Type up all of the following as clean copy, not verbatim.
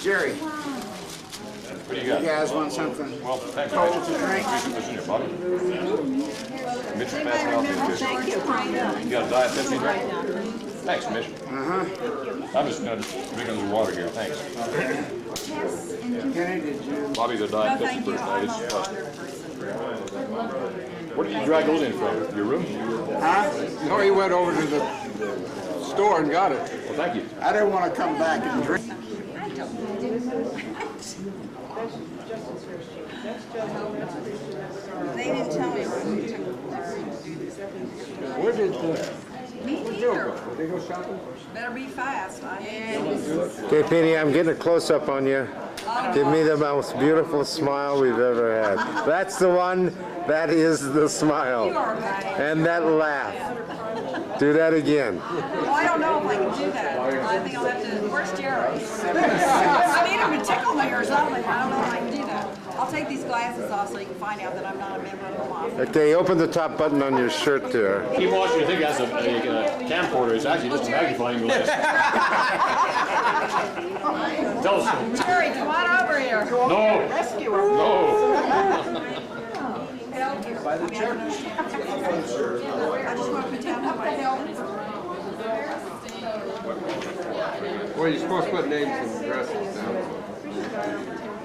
Jerry, What do you got? you guys want something Well, thanks. cold to drink? What's in your body? Mitch is passing out there. Thank you. You got a diet Pepsi drink? Thanks, Mitch. Uh-huh. I'm just gonna drink another water here. Thanks. Kenny, did you? Bobby's a diet Pepsi person. I just where did you drag those in from? Your room? Huh? No, he went over to the store and got it. Well, thank you. I didn't want to come back and drink. They didn't tell me Where did Joe go? Did they go shopping? better be fast. Okay, Penny, I'm getting a close-up on you. Give me the most beautiful smile we've ever had. That's the one. That is the smile. And that laugh. Do that again. Well, I don't know if I can do that. I think I'll have to. Where's Jerry? I need him to tickle me or something. I don't know if I can do that. I'll take these glasses off so you can find out that I'm not a member of the mafia. Okay, open the top button on your shirt there. Keep watching. You think that's a camcorder. It's actually just a magnifying glass. Tell us. Jerry, come on over here. No. Rescue her. No. By the church. I just want to put down my help. Well, you're supposed to put names and addresses down.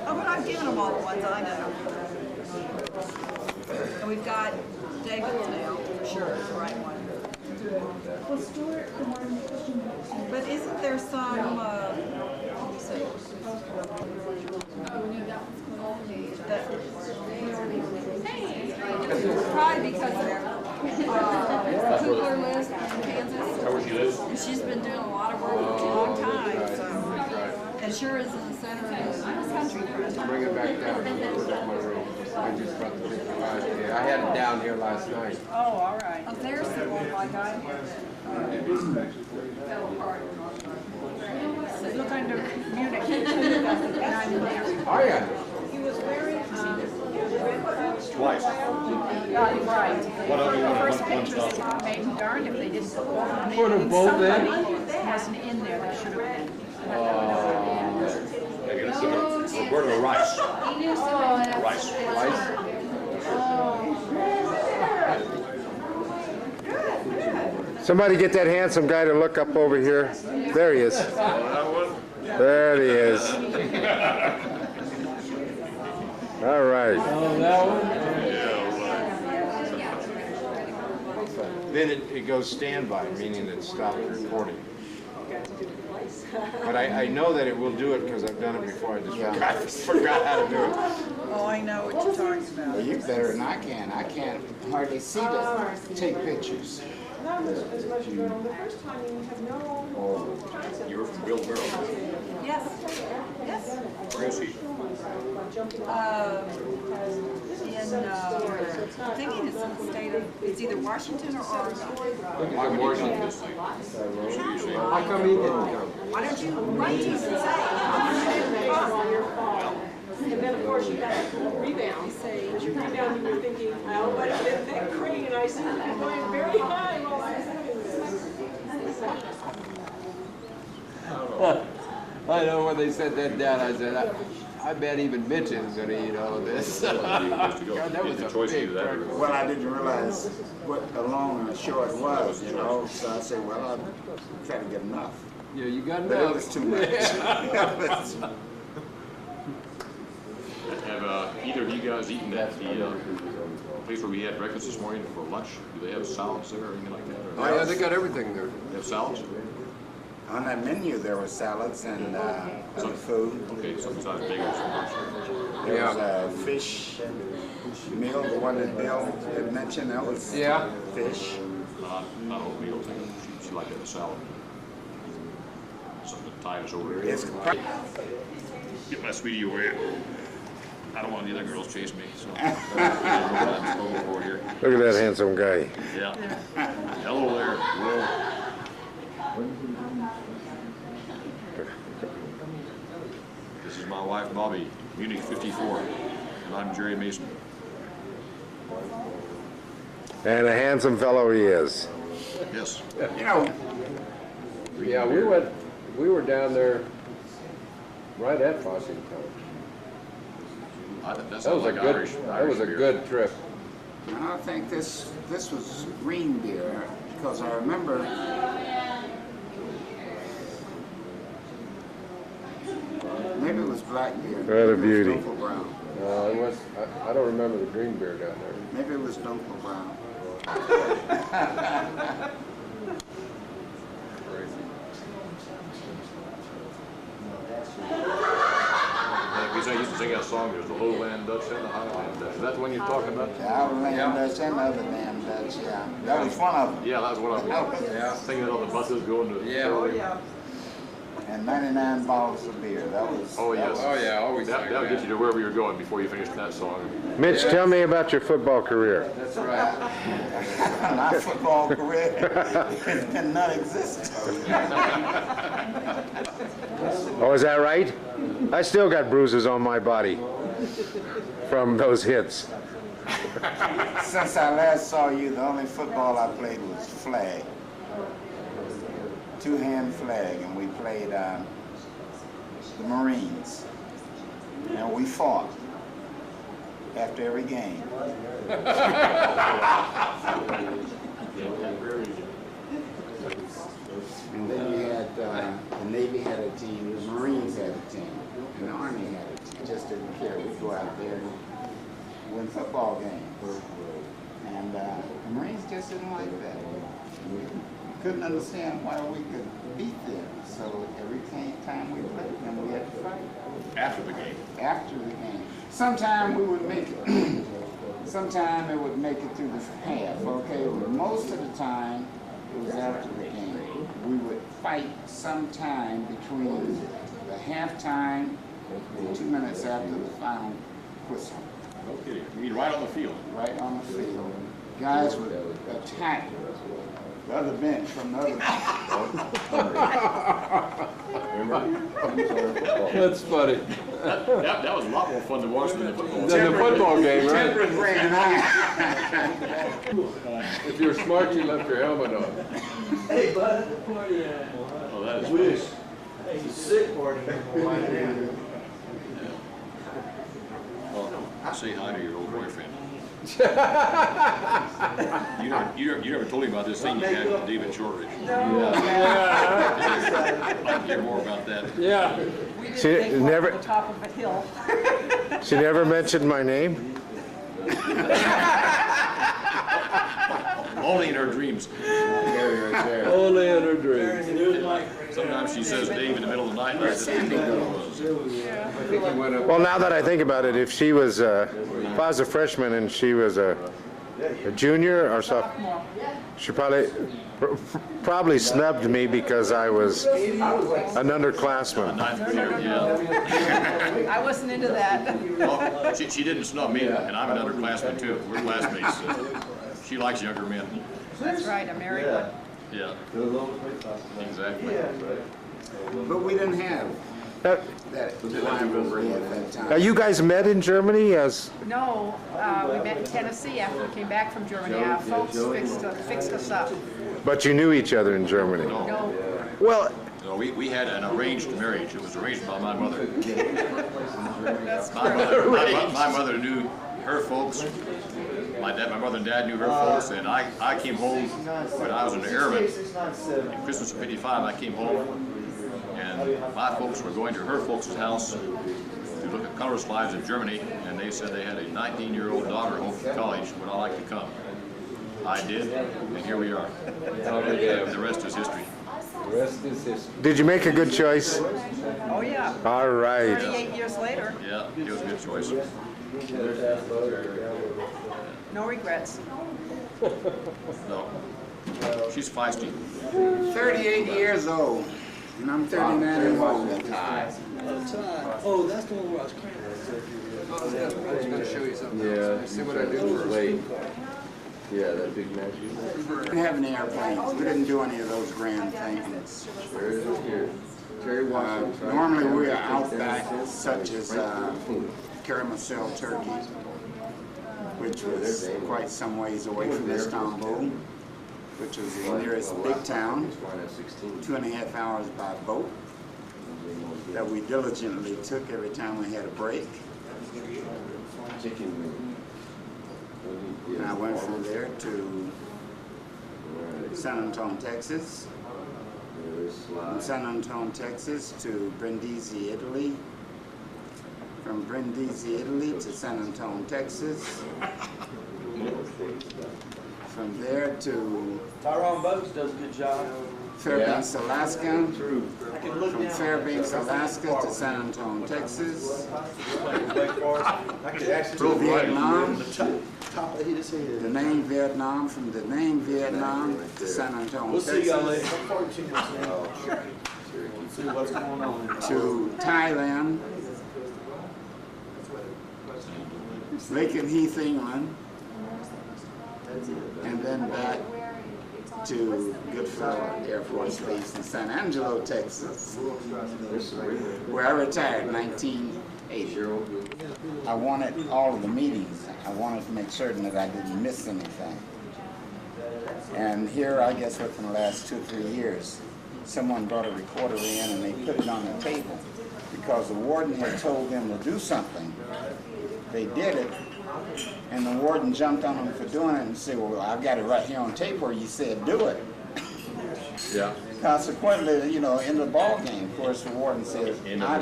Oh, but I've given them all the ones I know. And we've got David's now, for sure, is the right one. But isn't there some, let me see. Probably because of Kugler list in Kansas. How where she lives? And she's been doing a lot of work for a long time, so. And sure is in the center of the country. Bring it back down. Put it in my room. I just brought the 55. Yeah, I had it down here last night. Oh, all right. Oh, there's the one like I had. Look under communication, and I'm there. Oh, yeah. Twice. Right. What other one? First One pictures stop. got made darned if they didn't put one on. Put them both in? Somebody wasn't in there that should have been. Roberto Rice. Rice. Rice? Somebody get that handsome guy to look up over here. There he is. There he is. All right. Then it goes standby, meaning it stopped recording. But I know that it will do it because I've done it before. I just forgot how to do it. Oh, I know what you're talking about. Well, you better than I can. I can't hardly see to take pictures. You were from Bill Barrow. Yes. Yes. Where is he? I'm thinking it's in the state of, it's either Washington or Oregon. Why would you come to this thing? How come he didn't come? Why don't you write to him and say, And then, of course, you got rebound. But you rebound, you were thinking, oh, but that crane, and I see it going very high while I was having this. I know when they said that down, I said, I bet even Mitch isn't going to eat all of this. God, that was a big breakfast. Well, I didn't realize what a long and short was, you know, so I said, well, I'll try to get enough. Yeah, you got But it enough. was too much. Have either of you guys eaten at the place where we had breakfast this morning for lunch? Do they have salads there or anything like that? Oh, yeah, they got everything there. They have salads? On that menu, there were salads and other food. Okay, so besides bagels for lunch. There was a fish meal, the one that Bill had mentioned, that was Yeah. fish. Not oatmeal. She liked to have a salad. Something to tide us over. It's Get my sweetie over here. I don't want any other girls chase me, so. Over here. Look at that handsome guy. Yeah. Hello there, Will. This is my wife, Bobby, Munich 54, and I'm Jerry Mason. And a handsome fellow he is. Yes. You know, Yeah, we were down there right at Washington. That That sounds was a like good, Irish. that was a beer. good trip. And I think this was green beer, because I remember maybe it was black beer. What a Maybe it was beauty. Dunkel Brown. It was, I don't remember the green beer down there. Maybe it was Dunkel Brown. Because I used to sing that song, there's the lowland Dutch and the highland Dutch. Is that the one you're talking about? The Outland Dutch and the other damn Dutch, yeah. That was one of them. Yeah, that was one of them. Yeah. Singing it on the buses going to. Yeah. Oh, yeah. And 99 bottles of beer. That was. Oh, that yes. was- Oh, yeah, always That, like that'll get that. you to wherever you're going before you finish that song. Mitch, tell me about your football career. That's right. My football career has been non-existent. Oh, is that right? I still got bruises on my body from those hits. Since I last saw you, the only football I played was flag. Two-hand flag, and we played the Marines. And we fought after every game. And then you had, the Navy had a team, the Marines had a team, and the Army had a team. Just didn't care. We'd go out there and win football games. And the Marines just didn't like that. We couldn't understand why we could beat them. So every time we played them, we had to fight. After the game. After the game. Sometime we would make it. Sometime it would make it through the half, okay? But most of the time, it was after the game. We would fight sometime between the halftime and 2 minutes after the final whistle. No kidding. You mean right on the field? Right on the field. Guys would attack the other bench from the other That's funny. That was a lot more fun to watch than the football. Than the football game, right? Tempers ran high. If you're smart, you left your helmet on. Hey, bud, what party at? Oh, that is. Wish. Hey, it's a sick party. Well, say hi to your old boyfriend. you never told him about this thing you had with David Shortridge. I'd like to hear more about that. Yeah. We did She take one never- to the top of a hill. She never mentioned my name? Only in her dreams. Only in her dreams. Sometimes she says Dave in the middle of the night. And I just didn't know who it was. I think he went up. Well, now that I think about it, if she was, if I was a freshman and she was a junior or sophomore, she probably snubbed me because I was an underclassman. Ninth grader, yeah. I wasn't into that. Well, she didn't snub me, and I'm an underclassman too. We're classmates. She likes younger men. That's right, I married one. Yeah, exactly. But we didn't have Now, that rivalry at that time. you guys met in Germany as, No, we met in Tennessee after we came back from Germany. Our folks fixed us up. but you knew each other in Germany? No, Well, No, we had an arranged marriage. It was arranged by my mother. that's My correct. mother, my mother knew her folks. My mother and dad knew her folks, and I came home when I was an airman. In Christmas of '55, I came home, and my folks were going to her folks' house to look at color slides in Germany, and they said they had a 19-year-old daughter home from college. Would I like to come? I did, and here we are. The rest is history. The rest is history. did you make a good choice? Oh, yeah. All right. 38 years later, Yeah, it was a good choice. no regrets. No, she's feisty. 38 years old, and I'm 39 years old at this point. Oh, that's the one where I was cramping. I was going to show you something. Yeah. See what I do for late. Yeah, that big match. We didn't have any airplanes. We didn't do any of those grand things. Where is it here? Terry Washington. Normally we're out back, such as caramel turkey, which was quite some ways away from Istanbul, which was the nearest big town, 2.5 hours by boat. that we diligently took every time we had a break. And I went from there to San Antonio, Texas. From San Antonio, Texas to Brindisi, Italy. From Brindisi, Italy to San Antonio, Texas. From there to Tyrone Boats does a good job. Fairbanks, Alaska. I can look From down. Fairbanks, Alaska to San Antonio, Texas. I could actually To Vietnam. top of his head. Da Nang, Vietnam. From Da Nang, Vietnam to San Antonio, We'll see y'all later. Texas. I'm 42 minutes now. See what's going on. To Thailand. Laken Heath, England. And then back to Goodfellow Air Force Base in San Angelo, Texas, where I retired in 1980. I wanted all of the meetings. I wanted to make certain that I didn't miss anything. And here, I guess within the last 2 or 3 years, someone brought a recorder in and they put it on the table because the warden had told them to do something. They did it. And the warden jumped on them for doing it and said, well, I've got it right here on tape where you said do it. Yeah. Consequently, you know, in the ball game, of course, the warden said, I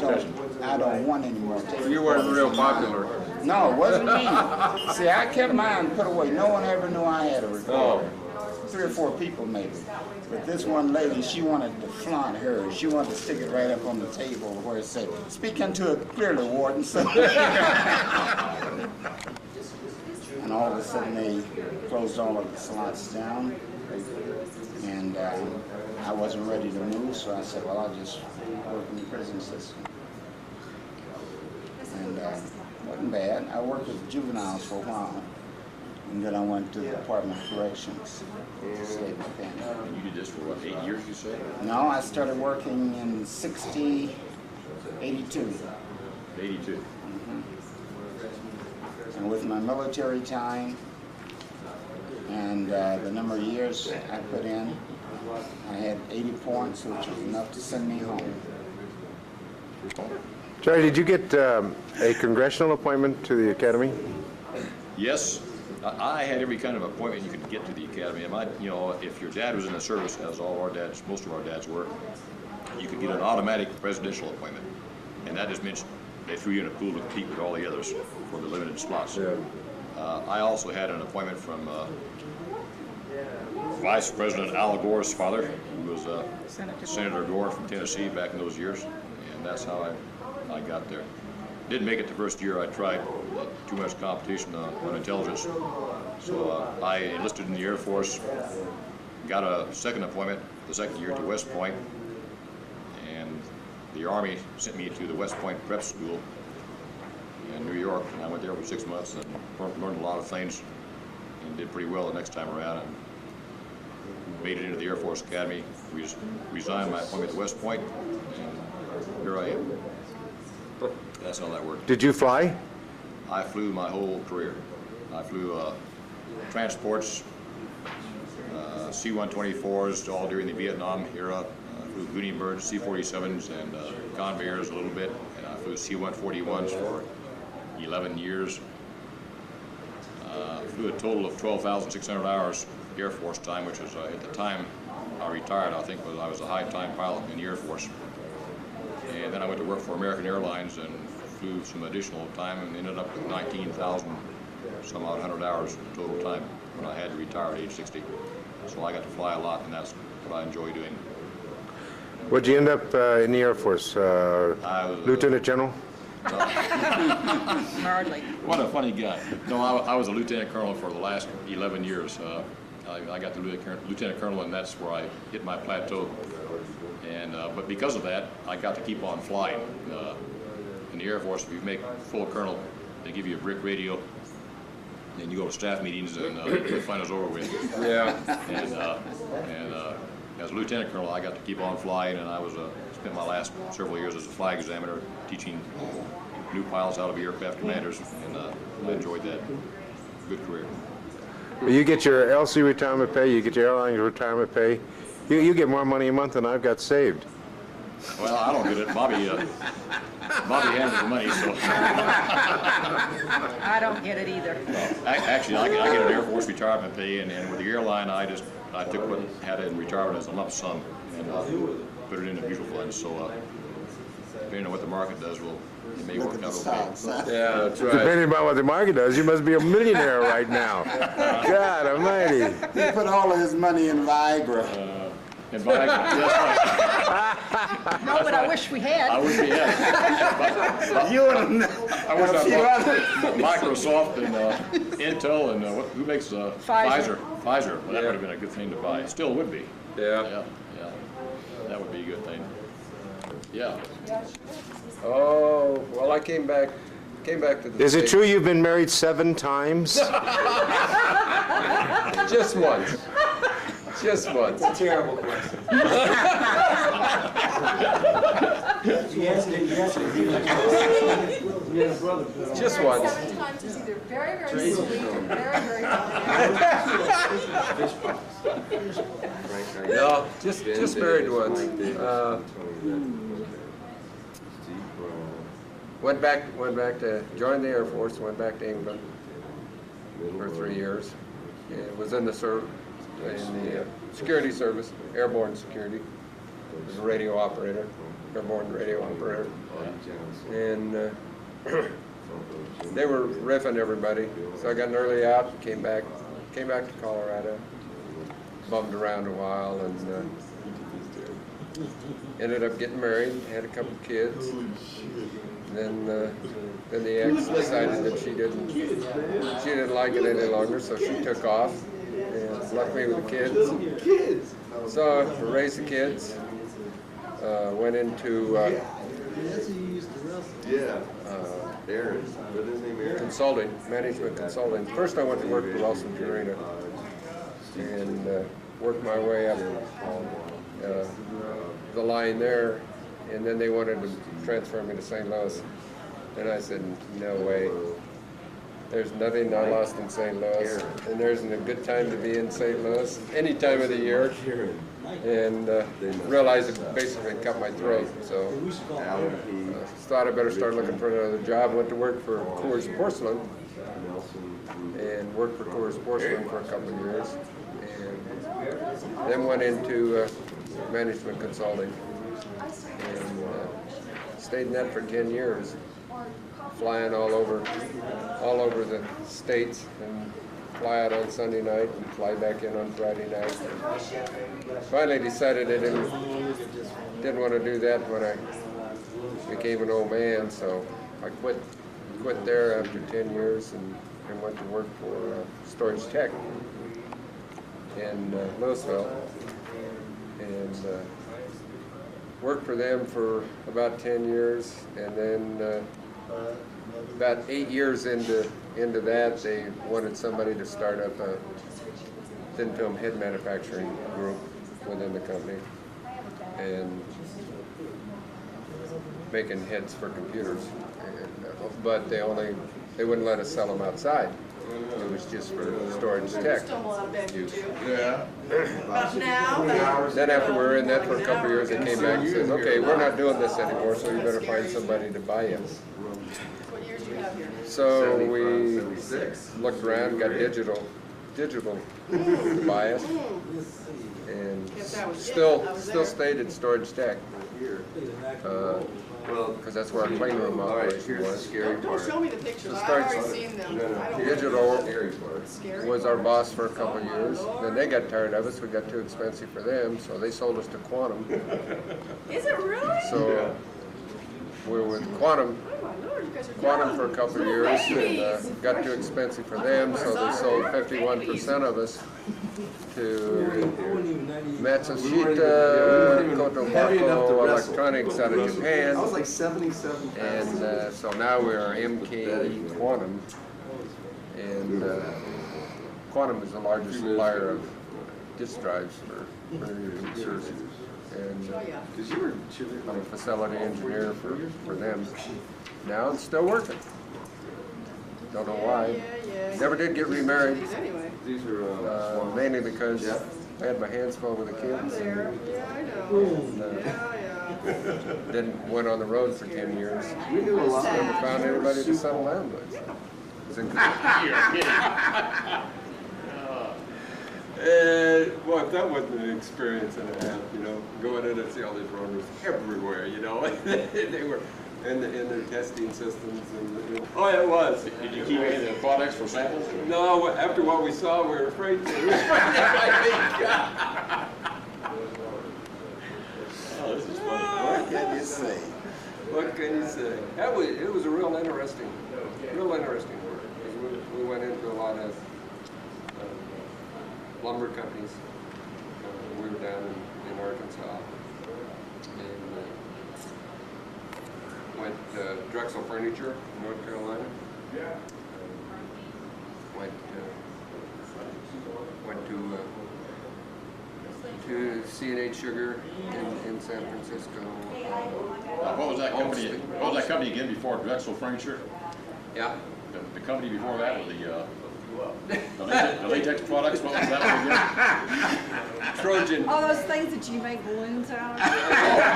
don't want any more tape. You weren't real popular. No, it wasn't me. See, I kept mine put away. No one ever knew I had a recorder. 3 or 4 people maybe. But this one lady, she wanted to flaunt hers. She wanted to stick it right up on the table where it said, speak into it clearly, warden. So and all of a sudden they closed all of the slots down. And I wasn't ready to move, so I said, well, I'll just work in the prison system. And it wasn't bad. I worked with juveniles for a while. And then I went to the Department of Corrections to save my family. And you did this for what, 8 years, you said? No, I started working in 82. 82. And with my military time and the number of years I put in, I had 80 points, which was enough to send me home. Jerry, did you get a congressional appointment to the academy? Yes, I had every kind of appointment you could get to the academy. And you know, if your dad was in the service, as all our dads, most of our dads were, you could get an automatic presidential appointment. And that just means they threw you in a pool to compete with all the others for the limited slots. Yeah. I also had an appointment from Vice President Al Gore's father, who was Senator Gore from Tennessee back in those years. And that's how I got there. Didn't make it the first year I tried. Too much competition on intelligence. So I enlisted in the Air Force, got a second appointment the second year to West Point, and the Army sent me to the West Point Prep School in New York, and I went there for 6 months and learned a lot of things and did pretty well the next time around and made it into the Air Force Academy. We just resigned my appointment to West Point, and here I am. That's how that worked. Did you fly? I flew my whole career. I flew transports, C-124s all during the Vietnam era. I flew Goody Birds, C-47s, and Convairs a little bit. And I flew C-141s for 11 years. Flew a total of 12,600 hours Air Force time, which was at the time I retired, I think I was a high time pilot in the Air Force. And then I went to work for American Airlines and flew some additional time and ended up with 19,000 some odd 100 hours total time when I had to retire at age 60. So I got to fly a lot, and that's what I enjoy doing. What'd you end up in the Air Force? I was Lieutenant General? Hardly. What a funny guy. No, I was a lieutenant colonel for the last 11 years. I got to lieutenant colonel, and that's where I hit my plateau. And but because of that, I got to keep on flying. In the Air Force, if you make full colonel, they give you a brick radio, and you go to staff meetings, and the fun is over with. Yeah. And as a lieutenant colonel, I got to keep on flying, and I was spent my last several years as a flag examiner, teaching new pilots how to be aircraft commanders, and I enjoyed that. Good career. You get your LC retirement pay, you get your airline retirement pay. You get more money a month than I've got saved. Well, I don't get it. Bobby handles the money, so. I don't get it either. Actually, I get an Air Force retirement pay, and with the airline, I took what had it in retirement as a lump sum and put it in a mutual fund. So, depending on what the market does, it may work out okay. Yeah, that's right. Depending on what the market does, you must be a millionaire right now. God almighty. He put all of his money in Viagra. And Viagra, that's right. No, but I wish we had. I wish we had. You and I wish I bought Microsoft and Intel and who makes Pfizer. Pfizer. Well, that would have been a good thing to buy. It still would be. Yeah. Yeah. That would be a good thing. Yeah. Oh, well, I came back to the Is it States true you've been married 7 times? Just once. Just once. Terrible question. Just once. Sometimes it's either very, very sweet or very, very No, just married once. Went back to join the Air Force. Went back to England for 3 years. And was in the security service, airborne security. Was a radio operator, airborne radio operator, and they were riffing everybody. So I got an early out. Came back to Colorado. Bummed around a while and ended up getting married. Had a couple kids. Then the ex decided that she didn't like it any longer, so she took off and left me with the kids. So I raised the kids. Went into consulting, management consulting. First I went to work for Wilson Purina and worked my way up the line there, and then they wanted to transfer me to St. Louis. And I said, no way. There's nothing I lost in St. Louis, and there isn't a good time to be in St. Louis any time of the year. And realized it basically cut my throat. So thought I better start looking for another job. Went to work for Coors Porcelain, and worked for Coors Porcelain for a couple of years, and then went into management consulting, and stayed in that for 10 years, flying all over the states, and fly out on Sunday night and fly back in on Friday night. Finally decided I didn't want to do that when I became an old man, so I quit there after 10 years and went to work for Storage Tech in Louisville, and worked for them for about 10 years, and then about 8 years into that, they wanted somebody to start up a thin film head manufacturing group within the company, and making heads for computers. But they wouldn't let us sell them outside. It was just for Storage Tech use. Yeah. But now, Then after we were in that for a couple of years, they came back and said, okay, we're not doing this anymore, so you better find somebody to buy us. what years do you have here? So we looked around, got digital to buy us, and still stayed at Storage Tech, because that's where our clean room operation was. Don't show me the pictures, I've already seen them. I don't Digital Scary. was our boss for a couple of years. Then they got tired of us. We got too expensive for them, so they sold us to Quantum. Is it really? So we were with Quantum Oh my Lord, you guys are Quantum young. for a couple of years, and got too expensive for them, so they sold 51% of us to Matsushita Kotobuko Electronics out of Japan. I was like 77. And so now we're MKE Quantum, and Quantum is the largest supplier of disk drives for computers. And I'm a facility engineer for them now, and still working. Don't know why. Never did get remarried, Anyway. These are mainly because I had my hands full with the kids. Yeah, I know. And, Yeah. Then went on the road for 10 years. Never found anybody to settle down with. It's in well, that wasn't an experience and a half, you know, going in and see all these runners everywhere, you know. They were in their testing systems. And, oh, it was. Did you keep any of the products for samples? No, after what we saw, we were afraid to. Oh, this is funny. What can you say? What can you say? It was a real interesting work. Because we went into a lot of lumber companies. We were down in Arkansas. And went Drexel Furniture in North Carolina. Went to C&H Sugar in San Francisco. What was that company? What was that company again before Drexel Furniture? Yeah. The company before that was the latex products. What was that one again? Trojan. All those things that you make balloons out of. Oh,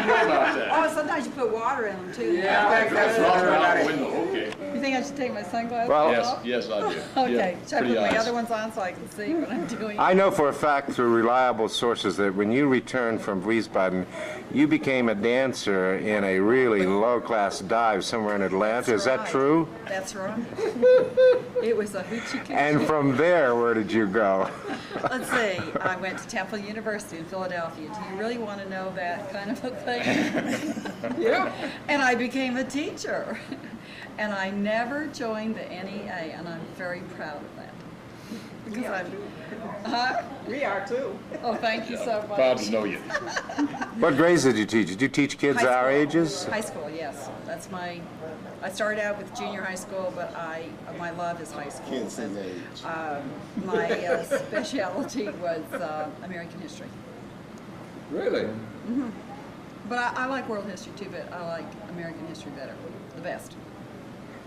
you know about that. Oh, sometimes you put water in them too. Yeah, I think That's that's out the window. Okay. You think I should take my sunglasses Well- Yes, off? yes, I do. Okay, Yeah, should I pretty put my eyes. other ones on so I can see what I'm doing? I know for a fact through reliable sources that when you returned from Wiesbaden, you became a dancer in a really low-class dive somewhere in Atlanta. Is that right. true? That's right. It was a hoochie coochie. And from there, where did you go? Let's see, I went to Temple University in Philadelphia. Do you really want to know that kind of a thing? Yeah. And I became a teacher. And I never joined the NEA, and I'm very proud of that. Because huh? We are too. Oh, thank you so much. Proud to know you. What grades did you teach? Did you teach kids High our school. ages? High school, yes. That's I started out with junior high school, but my love is high school. Kids his age. My specialty was American history. Really? But I like world history too, but I like American history better, the best.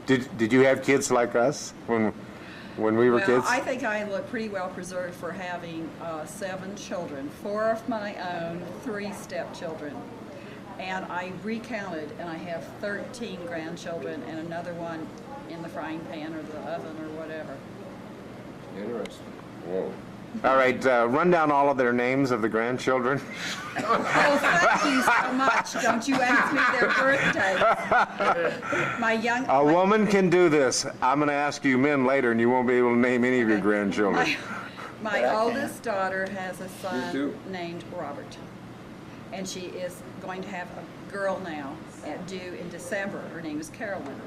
Did you have kids like us when we were Well, kids? I think I look pretty well preserved for having 7 children, 4 of my own, 3 stepchildren. And I recounted, and I have 13 grandchildren and another one in the frying pan or the oven or whatever. Interesting. Whoa. All right, run down all of their names of the grandchildren. Oh, thank you so much. Don't you ask me their birthdays. A woman can do this. I'm going to ask you men later, and you won't be able to name any of your grandchildren. My oldest daughter has a Me son too. named Robert. And she is going to have a girl now due in December. Her name is Carolyn.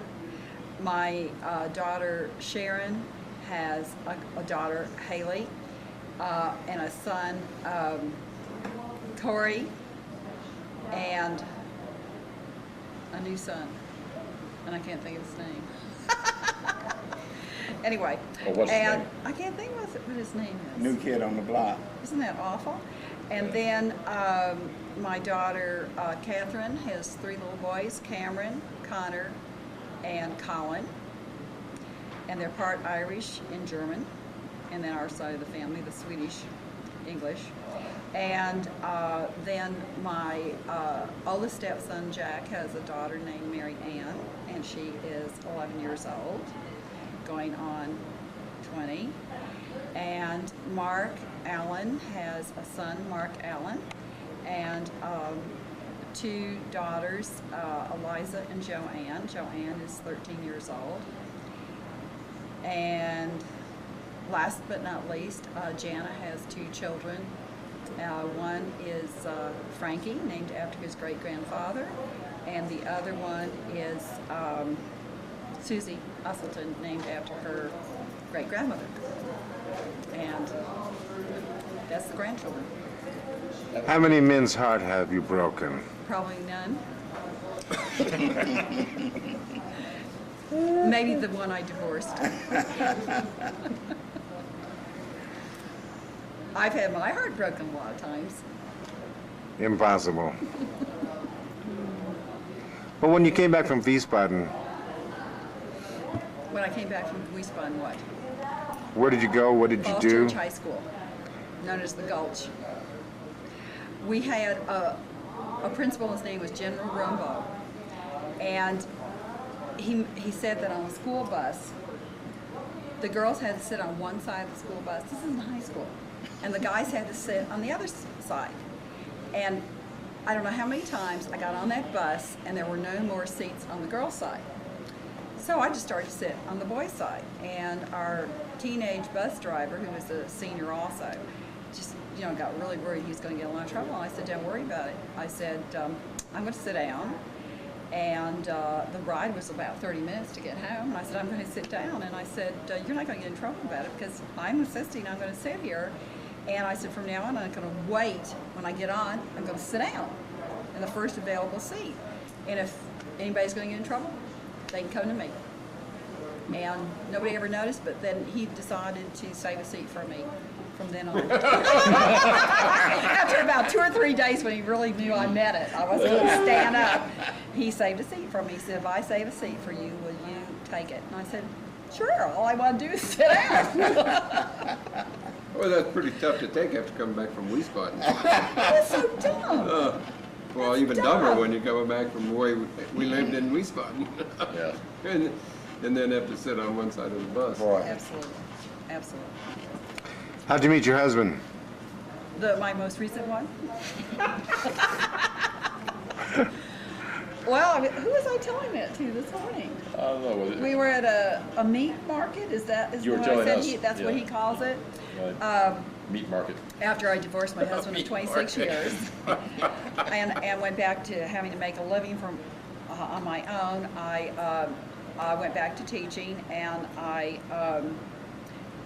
My daughter Sharon has a daughter Haley and a son Corey and a new son. And I can't think of his name. Anyway, Oh, what's his and name? I can't think what his name is. New kid on the block. Isn't that awful? And then my daughter Catherine has 3 little boys, Cameron, Connor, and Colin. And they're part Irish and German. And then our side of the family, the Swedish, English. And then my oldest stepson, Jack, has a daughter named Mary Ann, and she is 11 years old, going on 20. And Mark Allen has a son, Mark Allen, and 2 daughters, Eliza and Joanne. Joanne is 13 years old. And last but not least, Jana has 2 children. One is Frankie, named after his great-grandfather, and the other one is Susie Usselton, named after her great-grandmother. And that's the grandchildren. How many men's heart have you broken? Probably none. Maybe the one I divorced. I've had my heart broken a lot of times. Impossible. But when you came back from Wiesbaden, When I came back from Wiesbaden, what? where did you go? What did you Falls do? Church High School, known as the Gulch. We had a principal, his name was General Rumbo. And he said that on a school bus, the girls had to sit on one side of the school bus. This is in high school. And the guys had to sit on the other side. And I don't know how many times I got on that bus and there were no more seats on the girls' side. So I just started to sit on the boys' side. And our teenage bus driver, who was a senior also, just, got really worried he was going to get in a lot of trouble. And I said, don't worry about it. I said, I'm going to sit down. And the ride was about 30 minutes to get home. And I said, I'm going to sit down. And I said, you're not going to get in trouble about it because I'm insisting I'm going to sit here. And I said, from now on, I'm going to wait. When I get on, I'm going to sit down in the first available seat. And if anybody's going to get in trouble, they can come to me. And nobody ever noticed, but then he decided to save a seat for me from then on. After about 2 or 3 days when he really knew I meant it, I wasn't going to stand up, he saved a seat for me. He said, if I save a seat for you, will you take it? And I said, sure, all I want to do is sit down. Well, that's pretty tough to take after coming back from Wiesbaden. That's so dumb. Well, That's even dumb. dumber when you go back from where we lived in Wiesbaden. Yeah. and then have to sit on one side of the bus. Absolutely, absolutely. How'd you meet your husband? My most recent one? Well, who was I telling that to this morning? I don't know. Was it? We were at a meat market. Is You were what telling I said? us, That's what yeah. he calls it. Right. Meat market. After I divorced my husband of 26 years, and went back to having to make a living from on my own, I went back to teaching, and I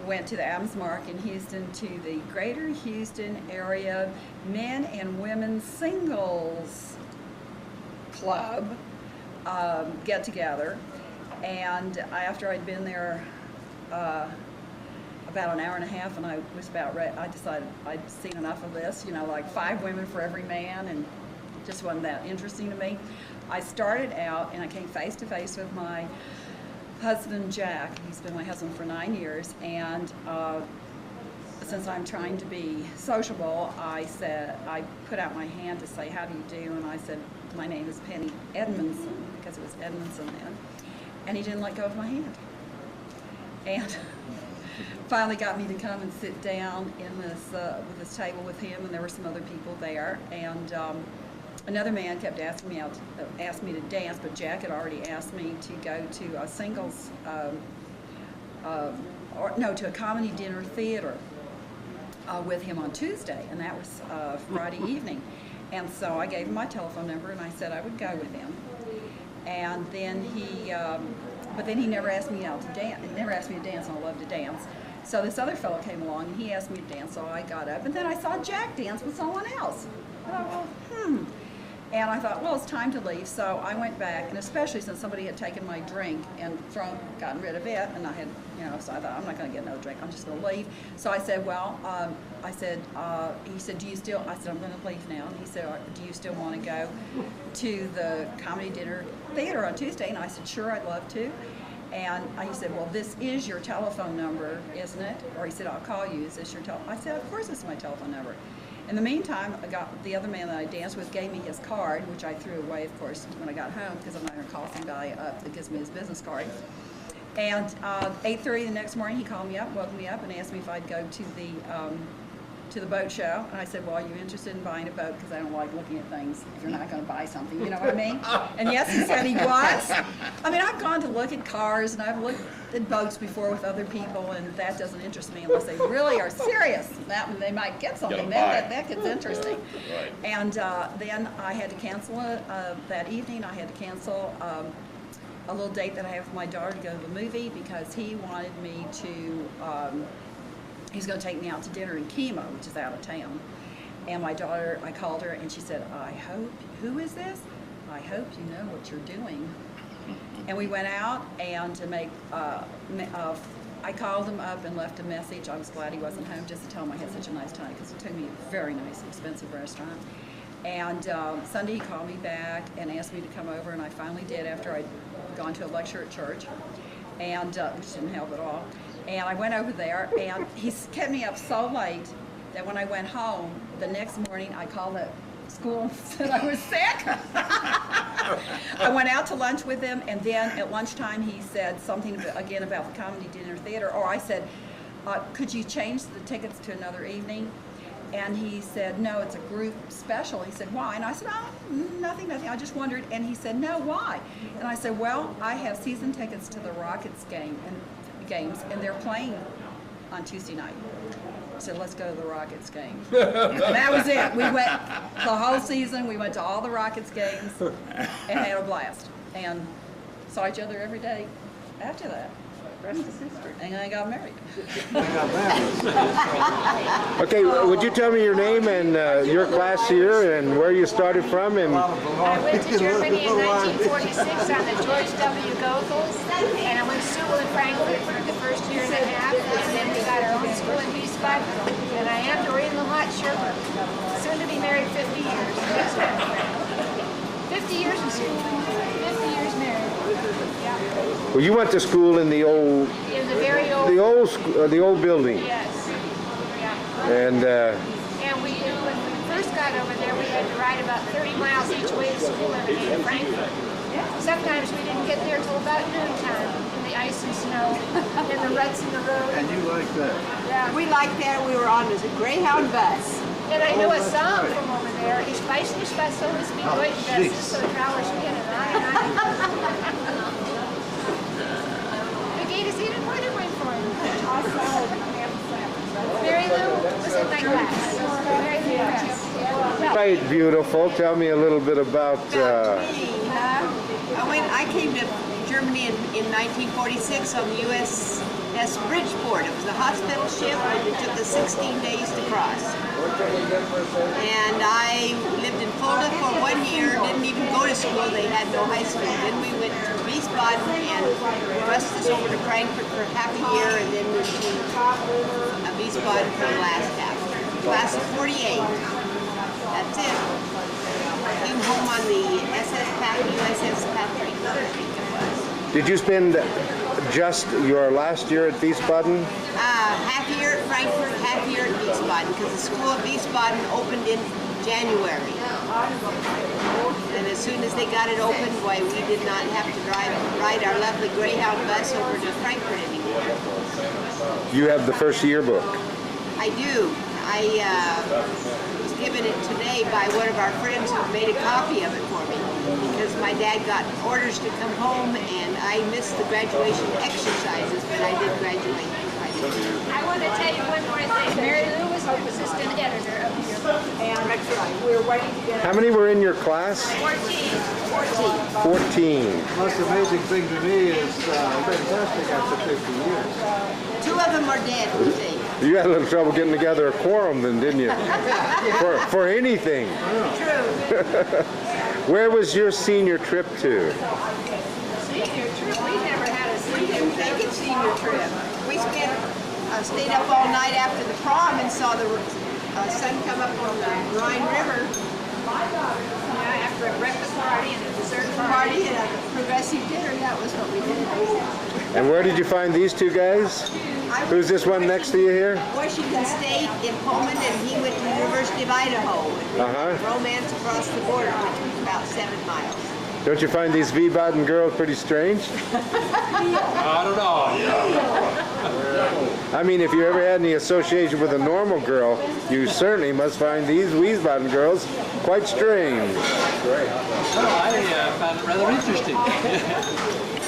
went to the Adams Mark in Houston to the Greater Houston Area Men and Women Singles Club get together, and after I'd been there about an hour and a half, and I was about ready, I decided I'd seen enough of this, like 5 women for every man, and just wasn't that interesting to me. I started out, and I came face to face with my husband, Jack. He's been my husband for 9 years, and since I'm trying to be sociable, I put out my hand to say, how do you do? And I said, my name is Penny Edmondson, because it was Edmondson then. And he didn't let go of my hand. And finally got me to come and sit down in with this table with him, and there were some other people there. And another man kept asking me to dance, but Jack had already asked me to go to a singles, to a comedy dinner theater with him on Tuesday, and that was Friday evening. And so I gave him my telephone number, and I said I would go with him. And then but then he never asked me out to dance. He never asked me to dance, and I love to dance. So this other fellow came along, and he asked me to dance, so I got up, and then I saw Jack dance with someone else. And I thought, And I thought, well, it's time to leave. So I went back, and especially since somebody had taken my drink and gotten rid of it, and I had, so I thought, I'm not going to get another drink. I'm just going to leave. So I said, well, he said, do you still, I said, I'm going to leave now. And he said, do you still want to go to the comedy dinner theater on Tuesday? And I said, sure, I'd love to. And he said, well, this is your telephone number, isn't it? Or he said, I'll call you. Is this your telephone? I said, of course it's my telephone number. In the meantime, the other man that I danced with gave me his card, which I threw away, of course, when I got home, because I'm not going to call some guy up that gives me his business card. And 8:30 the next morning, he called me up, woke me up, and asked me if I'd go to the boat show. And I said, well, are you interested in buying a boat? Because I don't like looking at things if you're not going to buy something, you know what I mean? And yes, he said he was. I mean, I've gone to look at cars, and I've looked at boats before with other people, and that doesn't interest me unless they really are serious. They might get something. Then that gets interesting. Right. And then I had to cancel that evening. I had to cancel a little date that I have with my daughter to go to the movie, because he wanted me to, he's going to take me out to dinner in Kima, which is out of town. And my daughter, I called her, and she said, who is this? I hope you know what you're doing. And we went out, and to make, I called him up and left a message. I was glad he wasn't home, just to tell him I had such a nice time, because he took me to a very nice, expensive restaurant. And Sunday he called me back and asked me to come over, and I finally did after I'd gone to a lecture at church, and which didn't help at all. And I went over there, and he kept me up so late that when I went home the next morning, I called up school and said I was sick. I went out to lunch with him, and then at lunchtime he said something again about the comedy dinner theater, or I said, could you change the tickets to another evening? And he said, no, it's a group special. He said, why? And I said, oh, nothing, I just wondered. And he said, no, why? And I said, well, I have season tickets to the Rockets games, and they're playing on Tuesday night. I said, let's go to the Rockets game. And that was it. We went the whole season. We went to all the Rockets games and had a blast. And saw each other every day after that. Rest is history. And I got married. Okay, would you tell me your name and your class year and where you started from? And I went to Germany in 1946 on the George W. Goethals, and I went to school in Frankfurt for the first year and a half, and then we got our own school in Wiesbaden, and I am Doreen Lahat-Sherp, soon to be married 50 years. 50 years in school, 50 years married. Yeah. well, you went to school in the old, In the very old, the old building, yes. Yeah. and And when we first got over there, we had to ride about 30 miles each way to school every day in Frankfurt. Sometimes we didn't get there till about noontime in the ice and snow, and the ruts in the road. And you like that? Yeah. We liked that. We were on a Greyhound bus. And I know a song from over there. Ich weiß nicht, was soll es bedeuten, das ist so traurig wie eine Reihe. Wie geht es Ihnen heute, mein Freund? Mary Lou was in my class. Mary Lou Press. right, beautiful. Tell me a little bit about. I came to Germany in 1946 on the USS Bridgeport. It was a hospital ship, and it took us 16 days to cross. And I lived in Fulda for 1 year, didn't even go to school. They had no high school. Then we went to Wiesbaden and crossed us over to Frankfurt for half a year, and then went to Wiesbaden for the last half. Class of 48. That's it. Came home on the USS Patrick, I think it was. Did you spend just your last year at Wiesbaden? Half year at Frankfurt, half year at Wiesbaden, because the school at Wiesbaden opened in January. And as soon as they got it opened, why, we did not have to ride our lovely Greyhound bus over to Frankfurt anymore. You have the first yearbook. I do. I was given it today by one of our friends who made a copy of it for me, because my dad got orders to come home and I missed the graduation exercises, but I did graduate. I want to tell you one more thing. Mary Lou was the assistant editor of the yearbook. And that's right. We were waiting to get How many were in your class? 14. 14. The most amazing thing to me is fantastic after 50 years. 2 of them are dead, we think. You had a little trouble getting together a quorum then, didn't you? For anything. True. Where was your senior trip to? Senior trip, we never had a We didn't think it's senior trip. We stayed up all night after the prom and saw the sun come up on the Rhine River. Yeah, after a breakfast party and a dessert Party and a progressive dinner, that was what we did. And where did you find these two guys? Who's this one next to you here? Washington State in Pullman, and he went to the University of Idaho. Romance across the border, which was about 7 miles. Don't you find these Wiesbaden girls pretty strange? I don't know. I mean, if you ever had any association with a normal girl, you certainly must find these Wiesbaden girls quite strange. I found it rather interesting.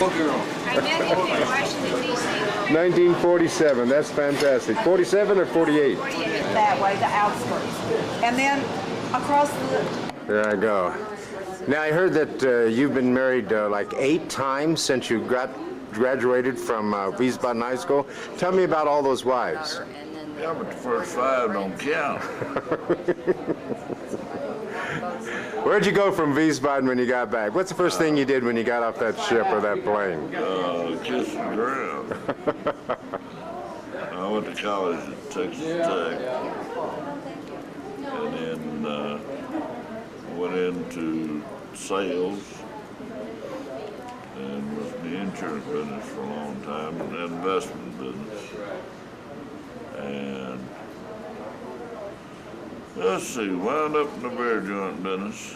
Girl. I met him in Washington, D.C. 1947, that's fantastic. 47 or 48? 48. That way, the outskirts. And then across the... There I go. Now, I heard that you've been married like 8 times since you graduated from Wiesbaden High School. Tell me about all those wives. Yeah, but the first 5 don't count. Where'd you go from Wiesbaden when you got back? What's the first thing you did when you got off that ship or that plane? Kiss the ground. I went to college at Texas Tech, and then went into sales and was in the insurance business for a long time, and the investment business. And Let's see, wound up in the beer joint business.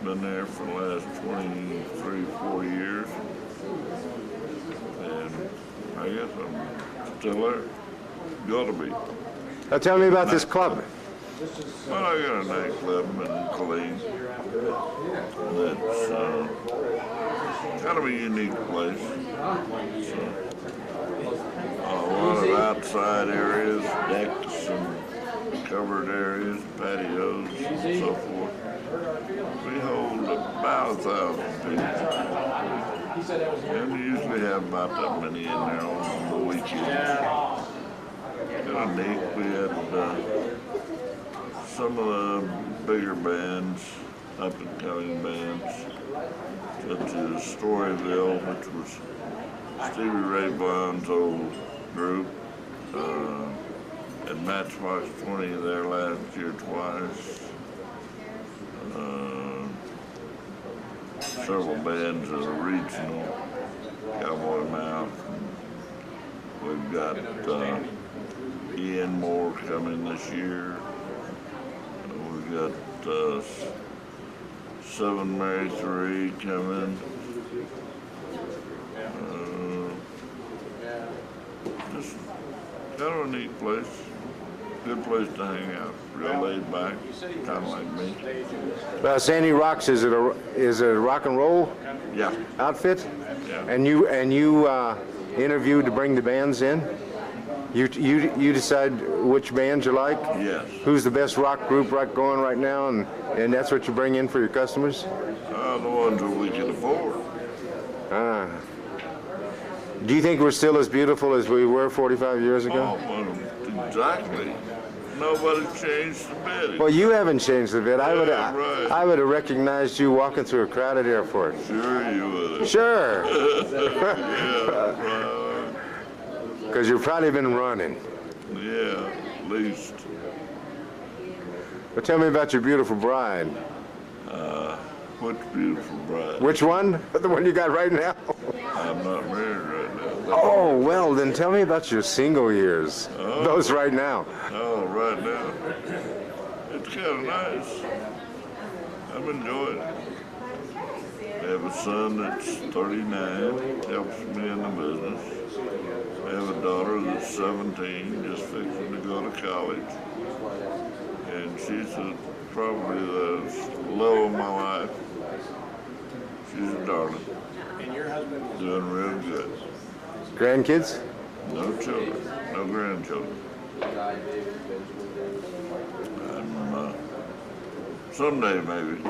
Been there for the last 23, 4 years. And I guess I'm still there. Gotta be. Now tell me about this club. Well, I got a nightclub in Killeen. That's kind of a unique place. So, a lot of outside areas, decks and covered areas, patios and so forth. We hold about 1,000 people. And we usually have about that many in there on the weekends. Kind of neat. We had some of the bigger bands, up and coming bands, such as Storyville, which was Stevie Ray Vaughan's old group, and Matchbox 20 there last year twice. Several bands that are regional, Cowboy Mouth. We've got Ian Moore coming this year. We've got 7 Mary 3 coming. Just kind of a neat place. Good place to hang out. Real laid back, kind of like me. Sandy Rocks, is it a rock and roll Yeah. outfit? Yeah. And you interviewed to bring the bands in? You decide which bands you like? Yes. Who's the best rock group going right now, and that's what you bring in for your customers? The ones that we can afford. Do you think we're still as beautiful as we were 45 years ago? Oh, exactly. Nobody's changed a bit. Well, you haven't changed a bit. I right. would have recognized you walking through a crowded airport. Sure you would. Sure. Yeah, right. Because you've probably been running. Yeah, at least. But tell me about your beautiful bride. Which beautiful bride? Which one? The one you got right now? I'm not married right now. Oh, well, then tell me about your single years. Oh. Those right now. Oh, right now. It's kind of nice. I'm enjoying it. I have a son that's 39, helps me in the business. I have a daughter that's 17, just fixing to go to college. And she's probably the love of my life. She's a darling. And your husband? Doing real good. Grandkids? No children, no grandchildren. Someday maybe.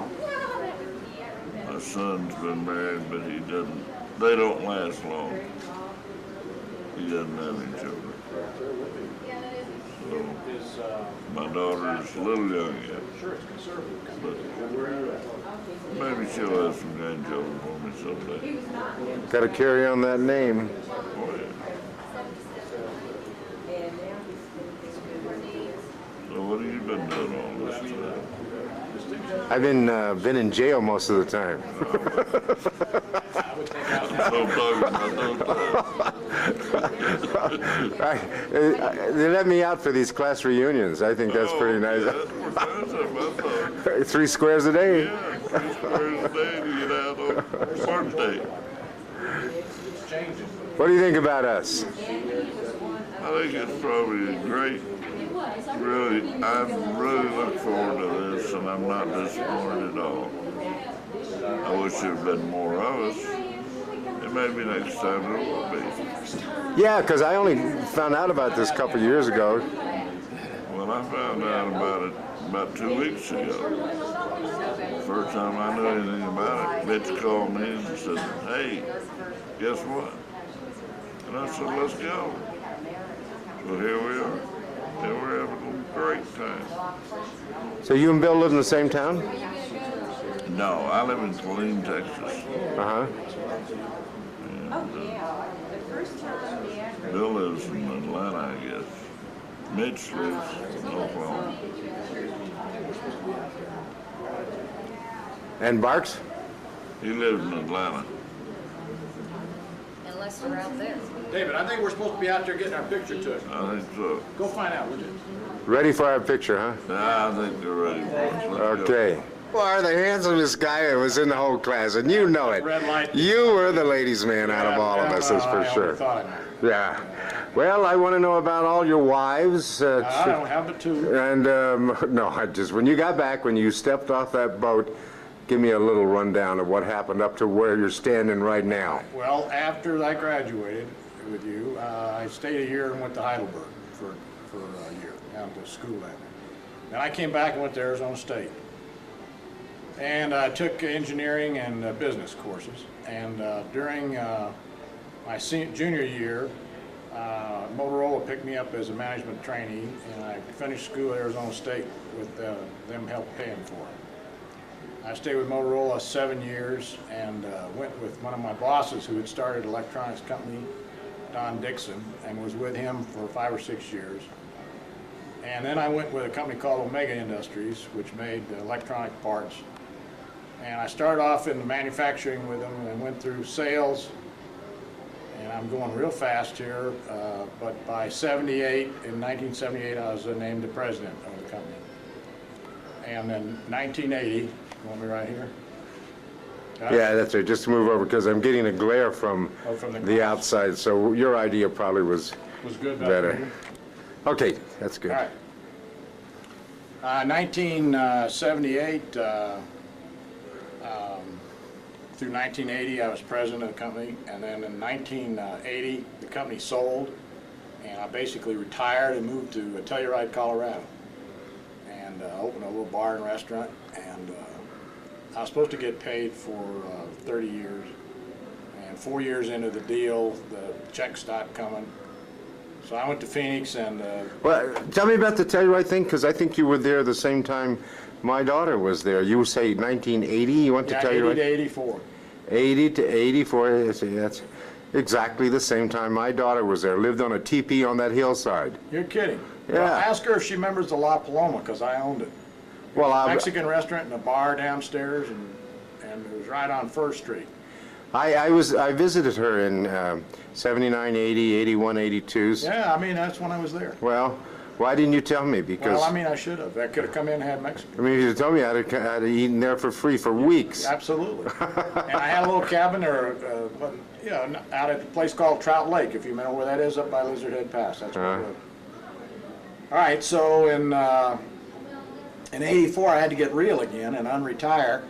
My son's been married, but they don't last long. He doesn't have any children. So, my daughter is a little young yet. But maybe she'll have some grandchildren for me someday. Got to carry on that name. Oh, yeah. So what have you been doing all this time? I've been in jail most of the time. So talking about those times. They let me out for these class reunions. I think that's pretty nice. Yeah, 3 squares a day. 3 squares a day to get out on birthday. What do you think about us? I think it's probably great. Really, I really look forward to this, and I'm not disappointed at all. I wish there had been more of us, and maybe next time there will be. Yeah, because I only found out about this a couple years ago. Well, I found out about it about 2 weeks ago. First time I knew anything about it, Mitch called me and said, "Hey, guess what?" And I said, "Let's go." So here we are. And we're having a great time. So you and Bill live in the same town? No, I live in Killeen, Texas. Uh-huh. And, Bill lives in Atlanta, I guess. Mitch lives in Oklahoma. And Barks? He lives in Atlanta. rest are out there. David, I think we're supposed to be out there getting our picture took. I think so. Go find out, would you? Ready for our picture, huh? Nah, I think they're ready for us. Let's go. Okay. Well, the handsomest guy that was in the whole class, and you know it. Red light. You were the ladies' man out of all of us, that's for sure. Yeah. Well, I want to know about all your wives. I don't have but two. And, no, when you got back, when you stepped off that boat, give me a little rundown of what happened up to where you're standing right now. Well, after I graduated with you, I stayed a year and went to Heidelberg for a year, down to school there. Then I came back and went to Arizona State. And I took engineering and business courses. And during my junior year, Motorola picked me up as a management trainee, and I finished school at Arizona State with them help paying for it. I stayed with Motorola 7 years and went with one of my bosses who had started an electronics company, Don Dixon, and was with him for 5 or 6 years. And then I went with a company called Omega Industries, which made electronic parts. And I started off in manufacturing with them and went through sales. And I'm going real fast here, but by 1978, I was named the president of the company. And in 1980, you want me right here? Yeah, that's right. Just to move over, because I'm getting a glare from from the the outside, so your idea probably was good back better. then. Okay, that's good. All right. 1978 through 1980, I was president of the company, and then in 1980, the company sold, and I basically retired and moved to Telluride, Colorado, and opened a little bar and restaurant, and I was supposed to get paid for 30 years, and 4 years into the deal, the check stopped coming. So I went to Phoenix and... Well, tell me about the Telluride thing, because I think you were there the same time my daughter was there. You say 1980 you went to Telluride? 80 to 84. 80 to 84, that's exactly the same time my daughter was there. Lived on a teepee on that hillside. You're kidding. Yeah. Well, ask her if she remembers the La Paloma, because I owned it. Well, Mexican restaurant and a bar downstairs, and it was right on First Street. I visited her in 79, 80, 81, 82. Yeah, I mean, that's when I was there. Well, why didn't you tell me? Because Well, I mean, I should have. I could have come in and had Mexican. I mean, if you told me, I'd have eaten there for free for weeks. Absolutely. And I had a little cabin there, out at a place called Trout Lake, if you know where that is, up by Lizard Head Pass. That's where I lived. All right, so in '84, I had to get real again and unretire,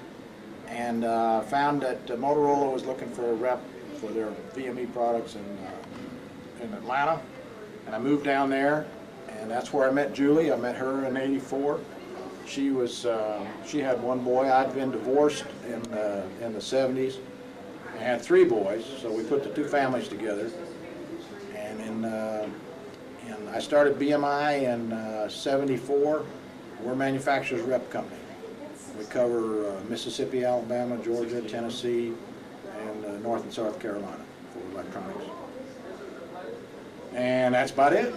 and found that Motorola was looking for a rep for their VME products in Atlanta, and I moved down there, and that's where I met Julie. I met her in '84. She had one boy. I'd been divorced in the '70s. I had 3 boys, so we put the 2 families together, and I started BMI in '74. We're a manufacturer's rep company. We cover Mississippi, Alabama, Georgia, Tennessee, and North and South Carolina for electronics. And that's about it.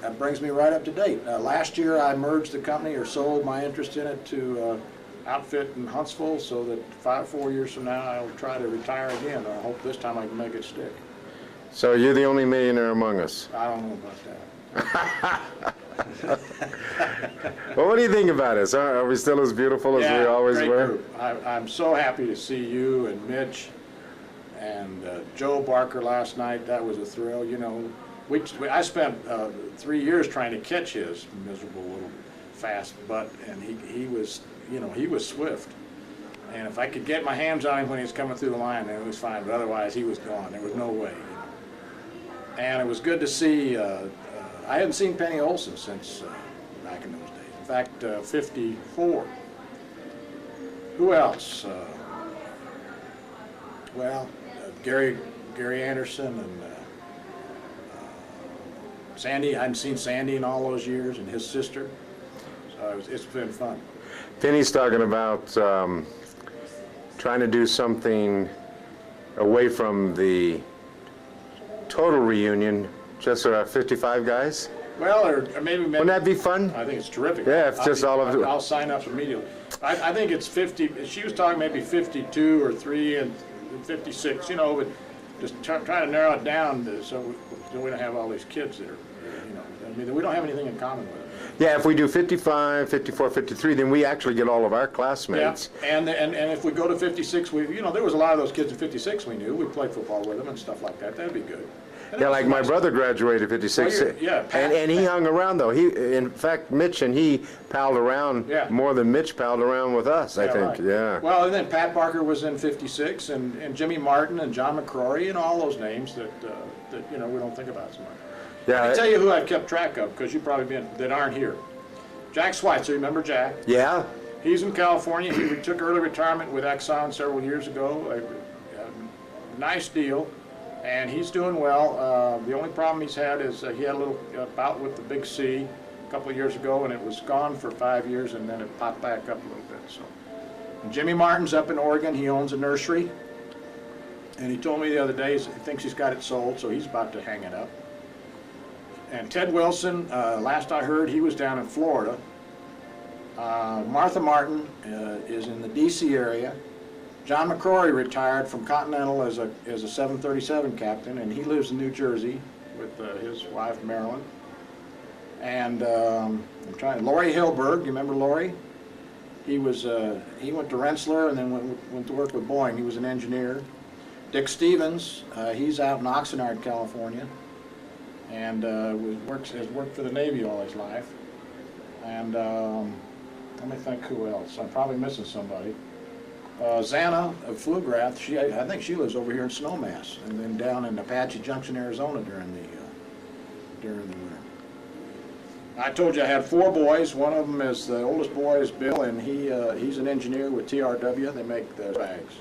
That brings me right up to date. Last year I merged the company, or sold my interest in it to outfit in Huntsville, so that 4 years from now I'll try to retire again. I hope this time I can make it stick. So you're the only millionaire among us. I don't know about that. Well, what do you think about us? Are we still as beautiful as we always great were? Group. I'm so happy to see you and Mitch and Joe Barker last night. That was a thrill. You know, I spent 3 years trying to catch his miserable little fast butt, and he was, he was swift. And if I could get my hands on him when he was coming through the line, then it was fine. But otherwise, he was gone. There was no way. And it was good to see. I hadn't seen Penny Olson since back in those days. In fact, 54. Who else? Gary Anderson and Sandy. I hadn't seen Sandy in all those years, and his sister. So it's been fun. Penny's talking about trying to do something away from the total reunion, just for our 55 guys. Well, or maybe. Wouldn't that be fun? I think it's terrific. Yeah, it's just all of it. I'll sign up immediately. I think it's 50. She was talking maybe 52 or 3 and 56. But just try to narrow it down so we don't have all these kids that are, I mean, we don't have anything in common with them. Yeah, if we do 55, 54, 53, then we actually get all of our classmates. Yeah, and if we go to 56, there was a lot of those kids in 56 we knew. We played football with them and stuff like that. That'd be good. Yeah, like my brother graduated 56, and he hung around though. In fact, Mitch and he palled around more than Mitch palled around with us, I think. Right. Yeah. Well, and then Pat Barker was in 56, and Jimmy Martin and John McCrory and all those names that we don't think about so much. Yeah. I can tell you who I've kept track of, because you probably that aren't here. Jack Schweitzer, remember Jack? Yeah. He's in California. He took early retirement with Exxon several years ago. A nice deal, and he's doing well. The only problem he's had is he had a little bout with the big C a couple of years ago, and it was gone for 5 years, and then it popped back up a little bit. So, and Jimmy Martin's up in Oregon. He owns a nursery, and he told me the other day he thinks he's got it sold, so he's about to hang it up. And Ted Wilson, last I heard, he was down in Florida. Martha Martin is in the D.C. area. John McCrory retired from Continental as a 737 captain, and he lives in New Jersey with his wife Marilyn. And Laurie Hilberg, you remember Laurie? He went to Rensselaer and then went to work with Boeing. He was an engineer. Dick Stevens, he's out in Oxnard, California, and has worked for the Navy all his life. And let me think who else. I'm probably missing somebody. Xana of Pflugrath, I think she lives over here in Snowmass, and then down in Apache Junction, Arizona during the winter. I told you I had 4 boys. One of them is the oldest boy is Bill, and he's an engineer with TRW. They make the bags.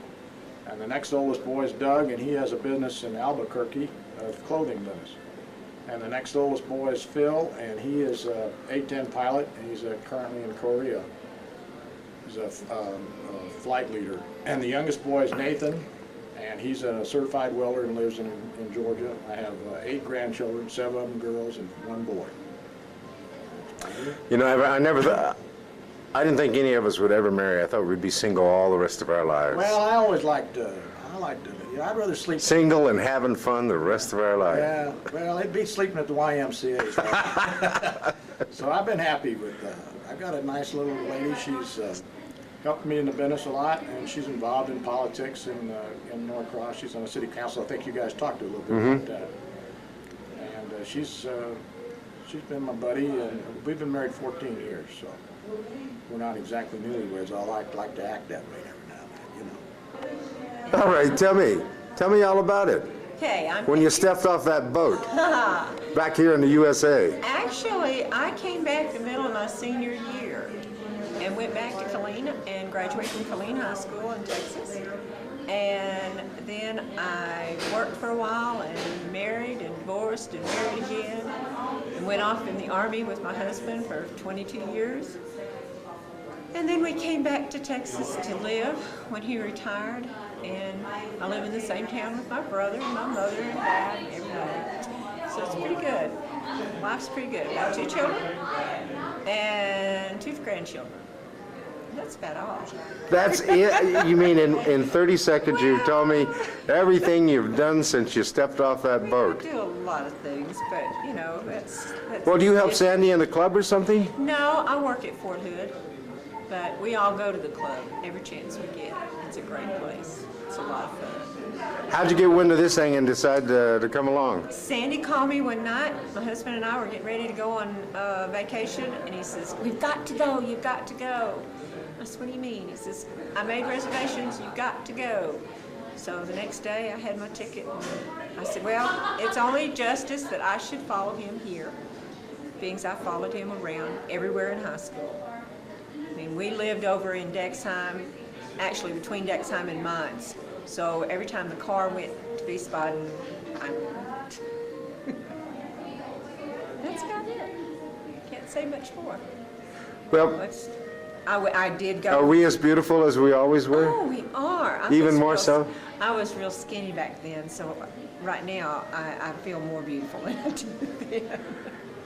And the next oldest boy is Doug, and he has a business in Albuquerque, a clothing business. And the next oldest boy is Phil, and he is a A-10 pilot, and he's currently in Korea. He's a flight leader. And the youngest boy is Nathan, and he's a certified welder and lives in Georgia. I have 8 grandchildren, 7 of them girls and 1 boy. You know, I didn't think any of us would ever marry. I thought we'd be single all the rest of our lives. Well, I always liked I'd rather sleep. Single and having fun the rest of our life. Yeah, well, it'd be sleeping at the YMCA. Right? So I've been happy with, I've got a nice little lady. She's helped me in the business a lot, and she's involved in politics in Norcross. She's on the city council. I think you guys talked a little bit about that. And she's been my buddy, and we've been married 14 years, so we're not exactly newlyweds. I like to act that way every now and then, you know. All right, tell me all about it. Okay, when you stepped off that boat back here in the USA. Actually, I came back the middle of my senior year and went back to Killeen and graduated from Killeen High School in Texas. And then I worked for a while and married and divorced and married again and went off in the Army with my husband for 22 years. And then we came back to Texas to live when he retired, and I live in the same town with my brother and my mother and dad and everybody. So it's pretty good. Life's pretty good. I have 2 children and 2 grandchildren. That's about all. That's it? You mean in 30 seconds you've told me everything you've done since you stepped off that boat? I do a lot of things, but you know, that's well, do you help Sandy in the club or something? No, I work at Fort Hood, but we all go to the club every chance we get. It's a great place. It's a lot of fun. How'd you get wind of this thing and decide to come along? Sandy called me one night. My husband and I were getting ready to go on vacation, and he says, "We've got to go, you've got to go." I said, "What do you mean?" He says, "I made reservations, you've got to go." So the next day I had my ticket. And I said, "Well, it's only justice that I should follow him here, being as I followed him around everywhere in high school." I mean, we lived over in Dexheim, actually between Dexheim and Mainz. So every time the car went to Wiesbaden, I went. That's about it. Can't say much more. Well, I did go. Are we as beautiful as we always were? Oh, we are. Even more so? I was real skinny back then, so right now I feel more beautiful than I did then.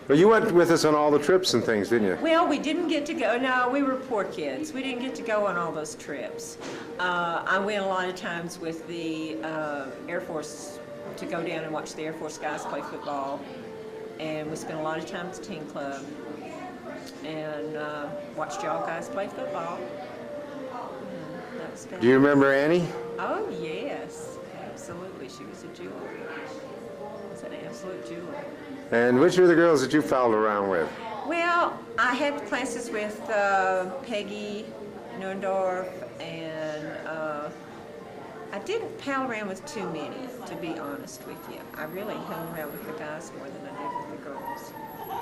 Well, you went with us on all the trips and things, didn't you? Well, we didn't get to go. No, we were poor kids. We didn't get to go on all those trips. I went a lot of times with the Air Force to go down and watch the Air Force guys play football, and we spent a lot of time at the teen club and watched y'all guys play football. That was Do you remember Annie? Oh yes, absolutely. She was a jewel. It's an absolute jewel. And which were the girls that you fouled around with? Well, I had classes with Peggy Neuendorf, and I didn't pal around with too many, to be honest with you. I really hung around with the guys more than I did with the girls.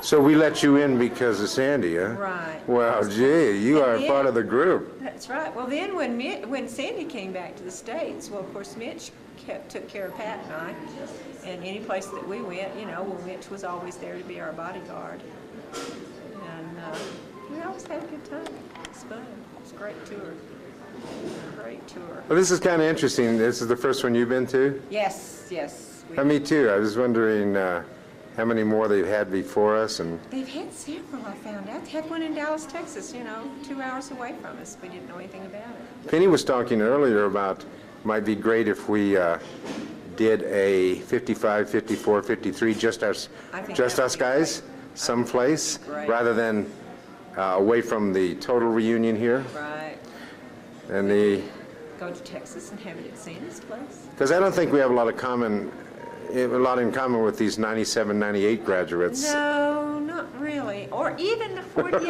So we let you in because of Sandy, huh? Right. Well, gee, you are part of the group. That's right. Well, then when Sandy came back to the States, well, of course, Mitch took care of Pat and I. And any place that we went, you know, well, Mitch was always there to be our bodyguard. And we always had a good time. It was fun. It was a great tour. Great tour. Well, this is kind of interesting. This is the first one you've been to? Yes, yes. Me too. I was wondering how many more they've had before us. And They've had several, I found out. They had one in Dallas, Texas, you know, 2 hours away from us. We didn't know anything about it. Penny was talking earlier about might be great if we did a 55, 54, 53, just us guys, someplace, rather than away from the total reunion here. Right. And go to Texas and have it at Sandy's place. Because I don't think we have a lot in common with these 97, 98 graduates. No, not really. Or even the 48.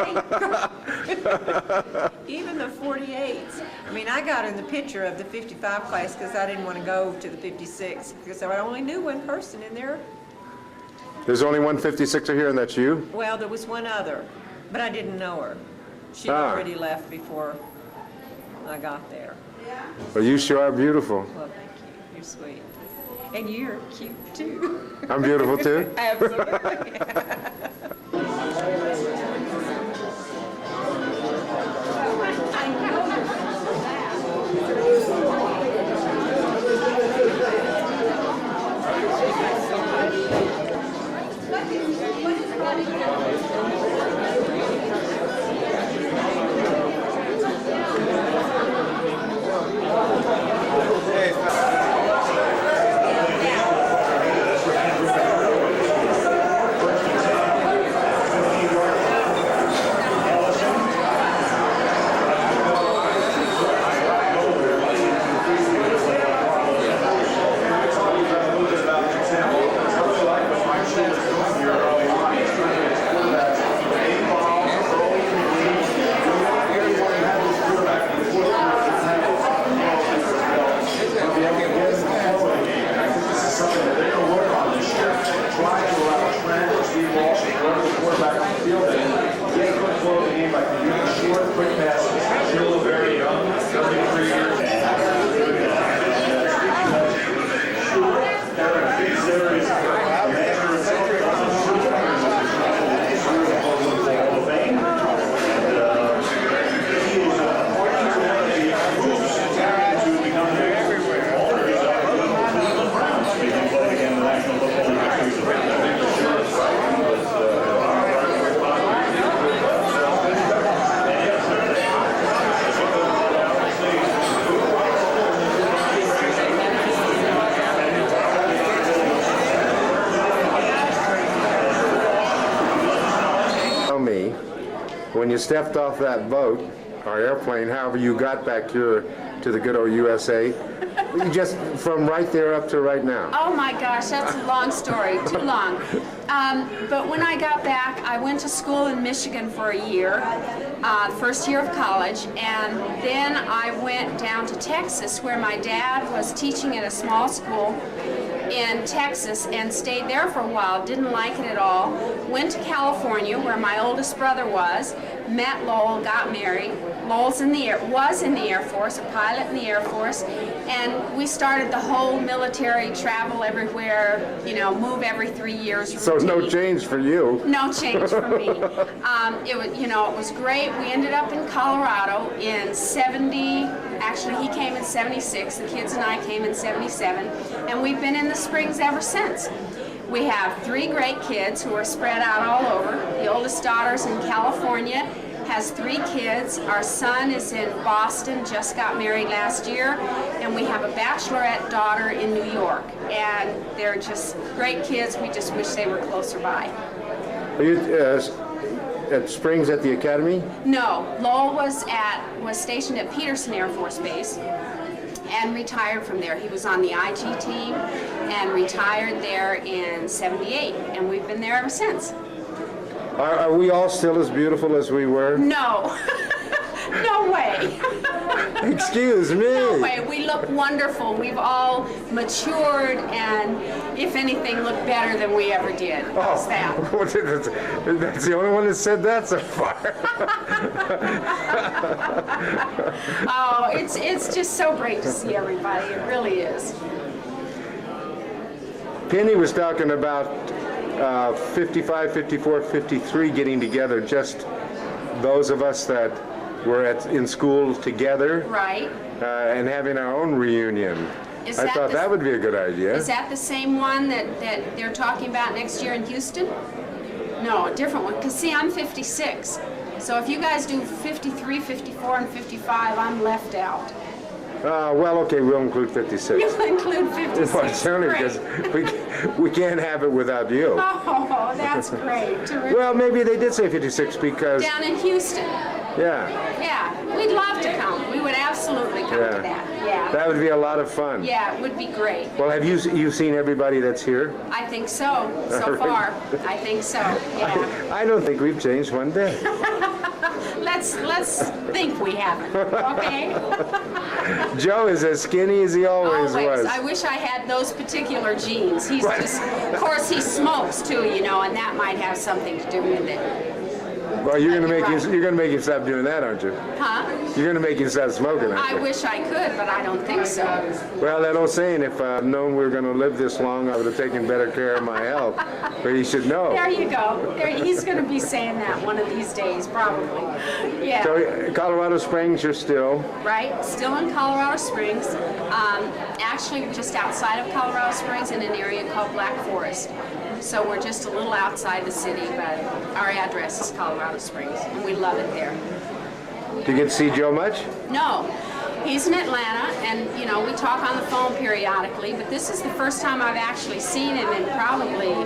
Even the 48s. I mean, I got in the picture of the 55 class because I didn't want to go to the 56 because I only knew one person in there. There's only one 56er here, and that's you? Well, there was one other, but I didn't know her. She'd already left before I got there. Well, you sure are beautiful. Well, thank you. You're sweet. And you're cute, too. I'm beautiful, too? Absolutely. When you stepped off that boat, or airplane, however you got back here to the good old USA, just from right there up to right now. Oh my gosh, that's a long story, too long. But when I got back, I went to school in Michigan for a year, first year of college, and then I went down to Texas where my dad was teaching at a small school in Texas and stayed there for a while, didn't like it at all, went to California where my oldest brother was, met Lowell, got married. Lowell's was in the Air Force, a pilot in the Air Force, and we started the whole military travel everywhere, you know, move every 3 years. So no change for you. No change for me. It was, you know, it was great. We ended up in Colorado in 70. Actually, he came in 76. The kids and I came in 77, and we've been in the Springs ever since. We have 3 great kids who are spread out all over. The oldest daughter's in California, has 3 kids. Our son is in Boston, just got married last year, and we have a bachelorette daughter in New York. And they're just great kids. We just wish they were closer by. Are you at Springs at the academy? No, Lowell was stationed at Peterson Air Force Base and retired from there. He was on the IG team and retired there in '78, and we've been there ever since. Are we all still as beautiful as we were? No. No way. Excuse me. No way. We look wonderful. We've all matured and, if anything, look better than we ever did. How's that? That's the only one that said that so far. Oh, it's just so great to see everybody. It really is. Penny was talking about 55, 54, 53 getting together, just those of us that were in school together. Right. And having our own reunion. Is I thought that would be a good idea. Is that the same one that they're talking about next year in Houston? No, a different one. Because, see, I'm 56. So if you guys do 53, 54, and 55, I'm left out. Well, okay, we'll include 56. You'll include 56. Well, certainly, because we can't have it without you. Oh, that's great. Terrific. Well, maybe they did say 56 because... Down in Houston. Yeah. Yeah, we'd love to come. We would absolutely come to that. Yeah. That would be a lot of fun. Yeah, it would be great. Well, have you seen everybody that's here? I think so. So far, I think so. Yeah. I don't think we've changed one day. Let's think we haven't. Okay. Joe is as skinny as he always was. I wish I had those particular genes. He's just, of course, he smokes too, you know, and that might have something to do with it. Well, you're gonna make him stop doing that, aren't you? Huh? You're gonna make him stop smoking, aren't I you? wish I could, but I don't think so. Well, that old saying, if I'd known we were gonna live this long, I would have taken better care of my health. But you should know. There you go. He's going to be saying that one of these days, probably. Yeah. So, Colorado Springs, you're still? Right, still in Colorado Springs. Actually, just outside of Colorado Springs in an area called Black Forest. So we're just a little outside the city, but our address is Colorado Springs, and we love it there. Do you get to see Joe much? No, he's in Atlanta, and you know we talk on the phone periodically. But this is the first time I've actually seen him in probably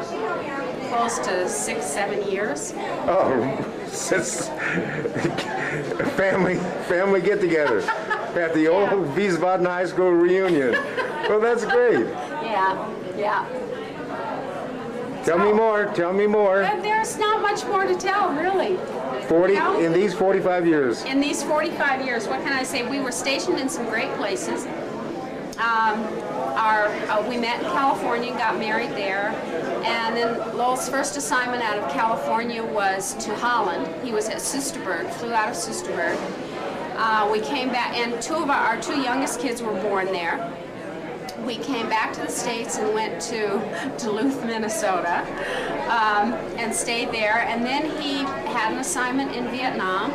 close to 6-7 years. Oh, it's family get together at the old Wiesbaden High School reunion. Well, that's great. Yeah, yeah. Tell me more. There's not much more to tell, really. 40 You know? in these 45 years. In these 45 years, what can I say? We were stationed in some great places. We met in California and got married there. And then Lowell's first assignment out of California was to Holland. He was at Soesterberg, flew out of Soesterberg. We came back, and our two youngest kids were born there. We came back to the States and went to Duluth, Minnesota, and stayed there. And then he had an assignment in Vietnam.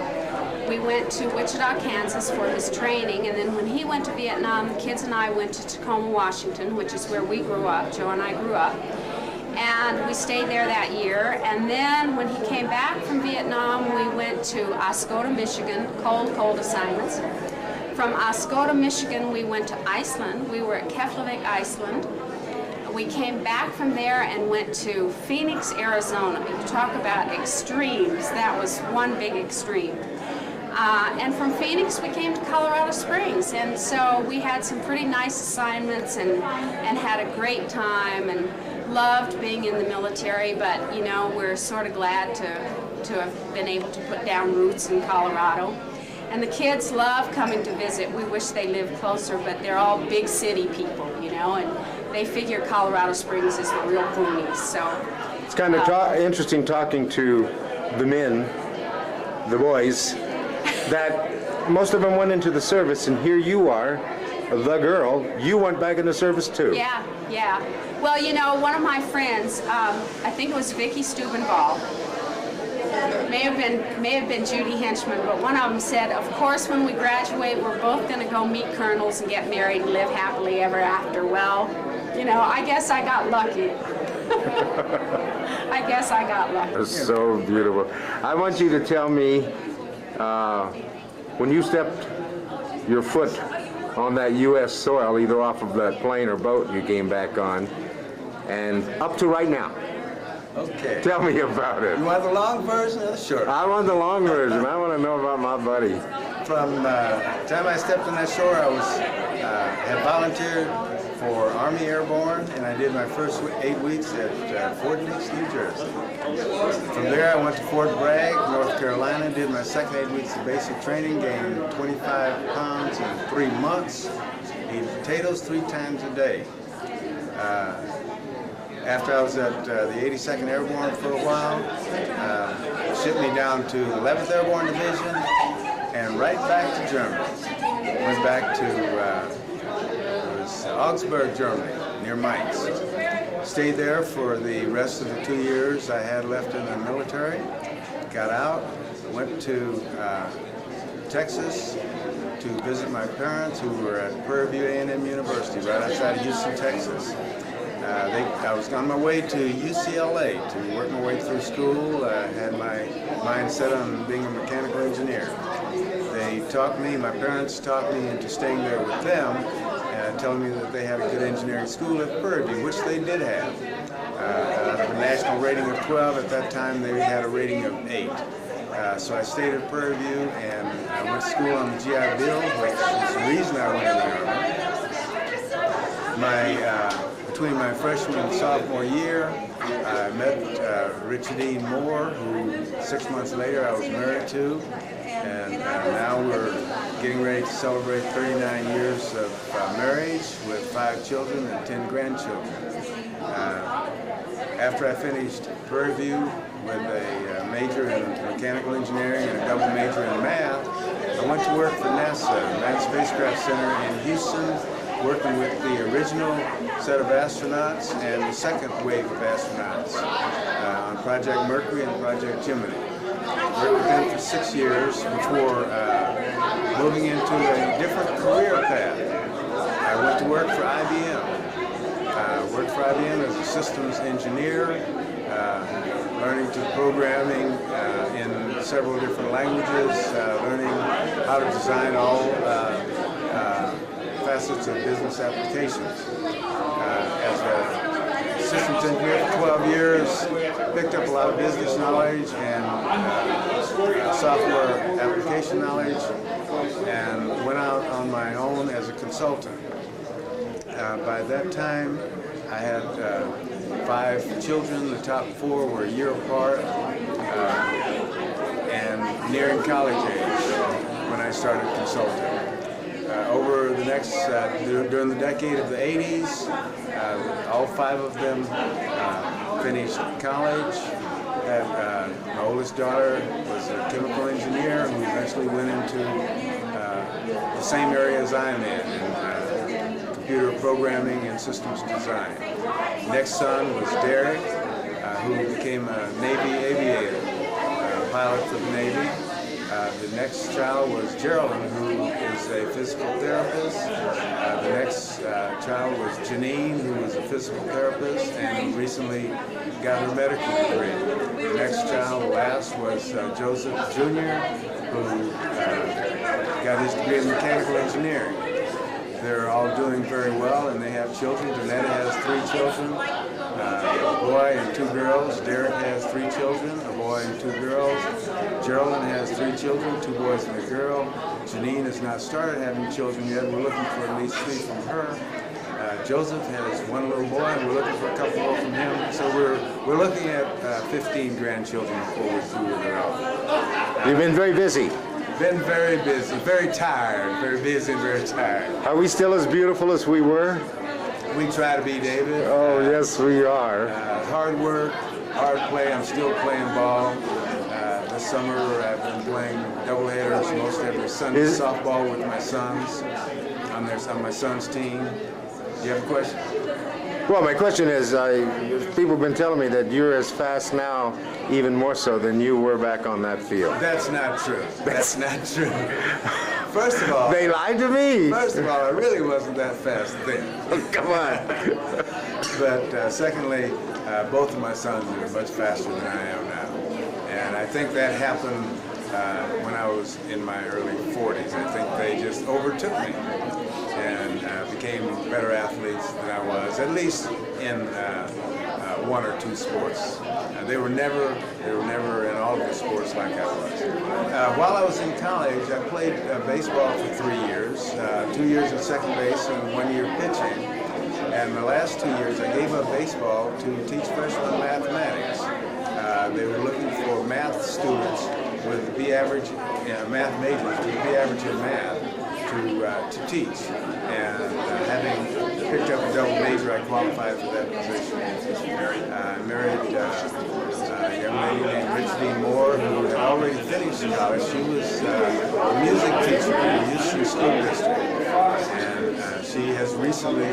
We went to Wichita, Kansas for his training, and then when he went to Vietnam, the kids and I went to Tacoma, Washington, which is where we grew up. Joe and I grew up. And we stayed there that year. And then when he came back from Vietnam, we went to Oscoda, Michigan, cold assignments. From Oscoda, Michigan, we went to Iceland. We were at Keflavik, Iceland. We came back from there and went to Phoenix, Arizona. You talk about extremes. That was one big extreme. And from Phoenix, we came to Colorado Springs. And so we had some pretty nice assignments and had a great time and loved being in the military. But, you know, we're sort of glad to have been able to put down roots in Colorado. And the kids love coming to visit. We wish they lived closer, but they're all big city people, you know, and they figure Colorado Springs is the real boonies. So it's kind of interesting talking to the men, the boys, that most of them went into the service, and here you are, the girl. You went back in the service too. Yeah. Well, you know, one of my friends, I think it was Vicky Steubenvall. May have been Judy Henchman, but one of them said, of course, when we graduate, we're both going to go meet colonels and get married and live happily ever after. Well, you know, I guess I got lucky. I guess I got lucky. It's so beautiful. I want you to tell me, when you stepped your foot on that U.S. soil, either off of that plane or boat you came back on, and up to right now. Okay. Tell me about it. You want the long version or the short? I want the long version. I want to know about my buddy. From the time I stepped on that shore, I had volunteered for Army Airborne, and I did my first 8 weeks at Fort Dix, New Jersey. From there, I went to Fort Bragg, North Carolina, did my second 8 weeks of basic training, gained 25 pounds in 3 months, ate potatoes 3 times a day. After I was at the 82nd Airborne for a while, shipped me down to the 11th Airborne Division, and right back to Germany. Went back to Augsburg, Germany, near Mainz. Stayed there for the rest of the 2 years I had left in the military. Got out, went to Texas to visit my parents who were at Prairie View A&M University right outside of Houston, Texas. I was on my way to UCLA to work my way through school. I had my mind set on being a mechanical engineer. They taught me, my parents taught me into staying there with them, telling me that they had a good engineering school at Prairie View, which they did have. Out of a national rating of 12, at that time they had a rating of 8. So I stayed at Prairie View, and I went to school on the GI Bill, which is the reason I went in the Army. Between my freshman and sophomore year, I met Richardine Moore, who 6 months later I was married to, and now we're getting ready to celebrate 39 years of marriage with 5 children and 10 grandchildren. After I finished Prairie View with a major in mechanical engineering and a double major in math, I went to work for NASA, Manned Spacecraft Center in Houston, working with the original set of astronauts and the second wave of astronauts on Project Mercury and Project Gemini. Worked with them for 6 years before moving into a different career path. I went to work for IBM. Worked for IBM as a systems engineer, learning to programming in several different languages, learning how to design all facets of business applications. As a systems engineer for 12 years, picked up a lot of business knowledge and software application knowledge, and went out on my own as a consultant. By that time, I had 5 children. The top 4 were a year apart and nearing college age when I started consulting. Over the next, during the decade of the 80s, all 5 of them finished college. My oldest daughter was a chemical engineer who eventually went into the same area as I'm in computer programming and systems design. Next son was Derek, who became a Navy aviator, pilot for the Navy. The next child was Geraldine, who is a physical therapist. The next child was Janine, who was a physical therapist and recently got her medical degree. The next child, last, was Joseph Jr., who got his degree in mechanical engineering. They're all doing very well, and they have children. Donetta has 3 children, a boy and 2 girls. Derek has 3 children, a boy and 2 girls. Geraldine has 3 children, 2 boys and a girl. Janine has not started having children yet. We're looking for at least 3 from her. Joseph has 1 little boy, and we're looking for a couple more from him. So we're looking at 15 grandchildren before we're through with it all. You've been very busy. Been very busy, very tired, very busy, very tired. Are we still as beautiful as we were? We try to be, David. Oh, yes, we are. Hard work, hard play. I'm still playing ball. This summer, I've been playing doubleheaders most every Sunday, softball with my sons. On my son's team. Do you have a question? Well, my question is, people have been telling me that you're as fast now, even more so than you were back on that field. That's not true. That's not true. First of all, they lied to me. First of all, I really wasn't that fast then. Come on. But secondly, both of my sons are much faster than I am now. And I think that happened when I was in my early 40s. I think they just overtook me and became better athletes than I was, at least in one or two sports. They were never in all of the sports like I was. While I was in college, I played baseball for 3 years, 2 years at second base and 1 year pitching. And the last 2 years, I gave up baseball to teach freshmen mathematics. They were looking for math students with B average, math majors with B average in math to teach. And having picked up a double major, I qualified for that position. I married a young lady named Richardine Moore, who had already finished college. She was a music teacher in the Houston School District. And she has recently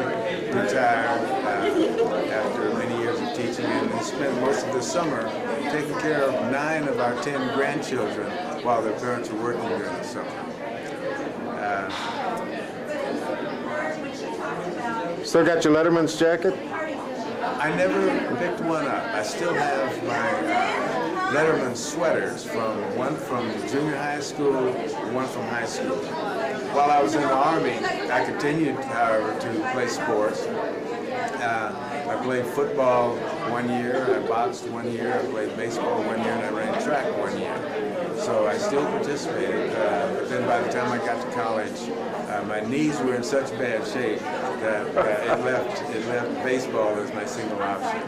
retired after many years of teaching and spent most of the summer taking care of 9 of our 10 grandchildren while their parents are working during the summer. Still got your Letterman's jacket? I never picked one up. I still have my Letterman sweaters, one from junior high school, one from high school. While I was in the Army, I continued, however, to play sports. I played football 1 year, I boxed 1 year, I played baseball 1 year, and I ran track 1 year. So I still participated, but then by the time I got to college, my knees were in such bad shape that it left baseball as my single option.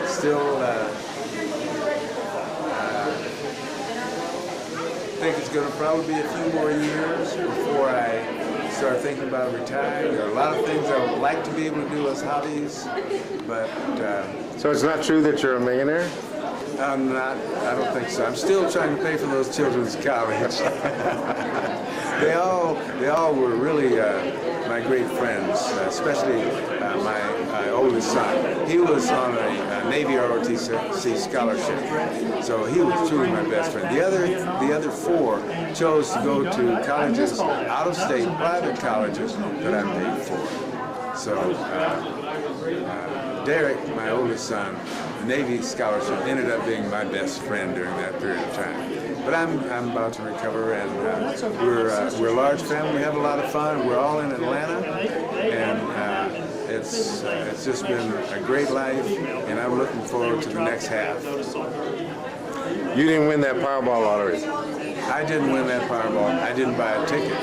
Still think it's going to probably be a few more years before I start thinking about retiring. There are a lot of things I would like to be able to do as hobbies, but... So it's not true that you're a millionaire? I'm not. I don't think so. I'm still trying to pay for those children's college. They all were really my great friends, especially my oldest son. He was on a Navy ROTC scholarship, so he was truly my best friend. The other 4 chose to go to colleges, out-of-state private colleges that I paid for. So Derek, my oldest son, the Navy scholarship ended up being my best friend during that period of time. But I'm about to recover, and we're a large family. We have a lot of fun. We're all in Atlanta, and it's just been a great life, and I'm looking forward to the next half. You didn't win that Powerball lottery. I didn't win that Powerball. I didn't buy a ticket.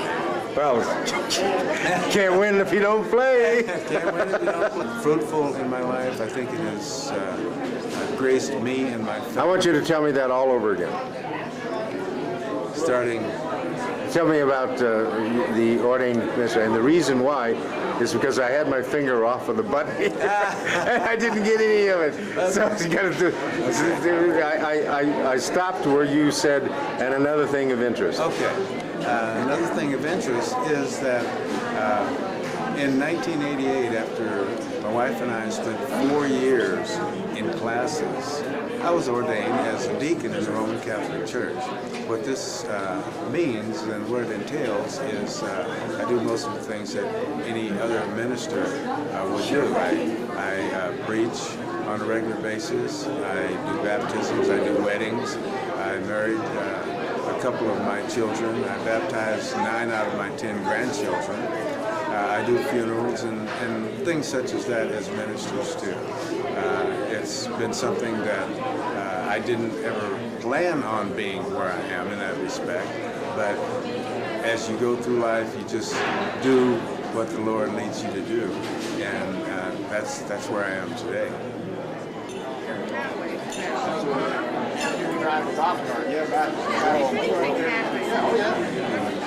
Well, can't win if you don't play. Can't win if you don't play. Fruitful in my life. I think it has graced me and my family. I want you to tell me that all over again. Tell me about the ordained minister, and the reason why is because I had my finger off of the button and I didn't get any of it. So I stopped where you said, and another thing of interest. Okay. Another thing of interest is that in 1988, after my wife and I spent 4 years in classes, I was ordained as a deacon in the Roman Catholic Church. What this means and what it entails is I do most of the things that any other minister would do. I preach on a regular basis. I do baptisms. I do weddings. I married a couple of my children. I baptized 9 out of my 10 grandchildren. I do funerals and things such as that as ministers do. It's been something that I didn't ever plan on being where I am in that respect, but as you go through life, you just do what the Lord leads you to do, and that's where I am today.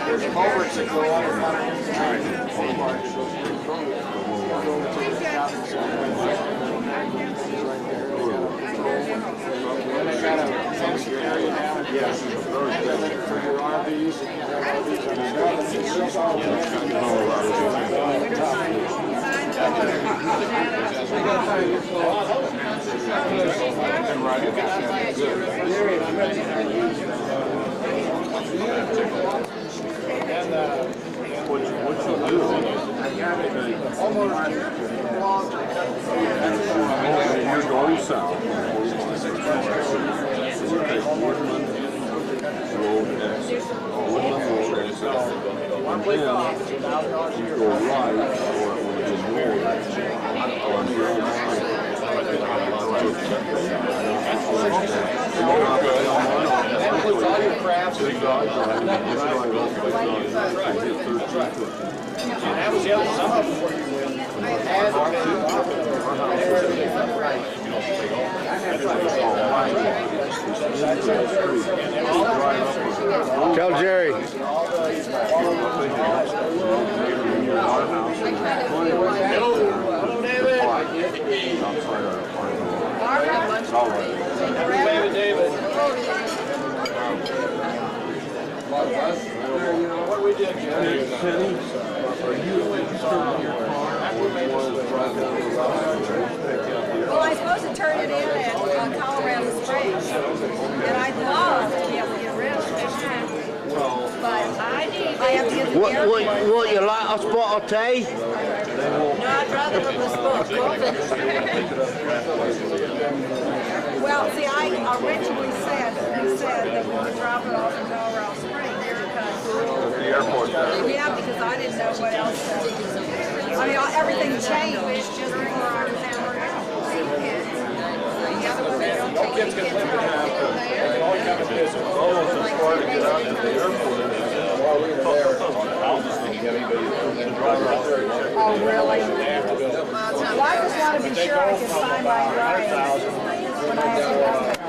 There's culverts that go all around. And they got a fenced area down at for your RVs and what you do You're going south. So you take Woodland Road exit, Woodland Road exit, and then you go right, or it would be north, on your That was the other summer before you Tell Jerry. What we did, Jerry? Well, I'm supposed to turn it in at Colorado Springs, and I'd love to be able to get rid of it. But I have to get the What you like, a spot of tea? No, I'd rather have a spot of coffee. Well, see, I originally said that we would drop it off in Colorado Springs because the airport. yeah, because I didn't know what else to do. I mean, everything changed just before I was ever out. No kids can live in there. They can only come and visit. It's almost as far to get out to the airport as While we were there. Oh, really? Well, I just want to be sure I can find my rides when I have to go.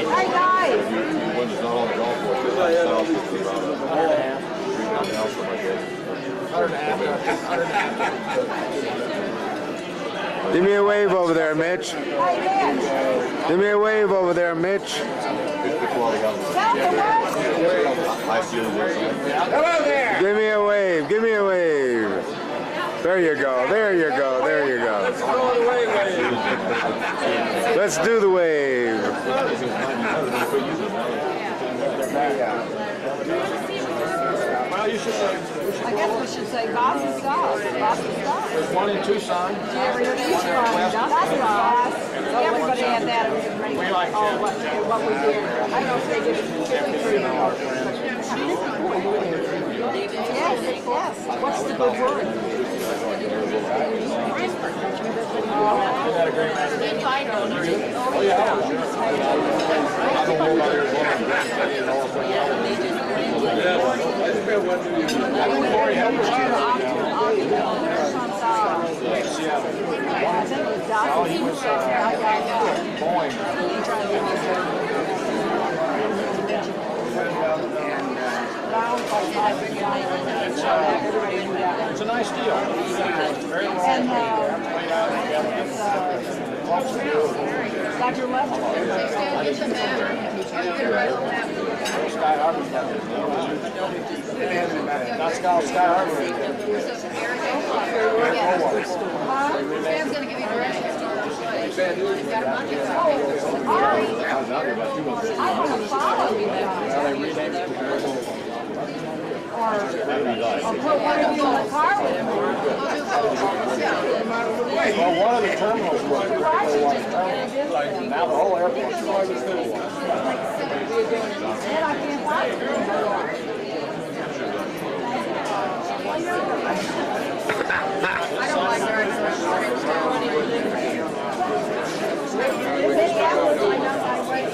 Hi guys! Give me a wave over there, Mitch. Give me a wave over there, Mitch. Hello there! Give me a wave. Give me a wave. There you go. There you go. There you go. Let's do the wave. Well, you should say. I guess we should say Boston Stars. Boston Stars. There's one in Tucson. That's Ross. Everybody had that. We like what we did. I don't know if they did it. Yes, yes. What's the good word? It's a nice deal. Very long. Got your level. Sky Harbor. That's called Sky Harbor. Sam's going to give you directions. I want to follow you guys. Well, they renamed it. Or put one of you in the car with him. Well, one of the terminals was like now the whole airport. And I can't find it. I don't like driving to Minneapolis. I know my way.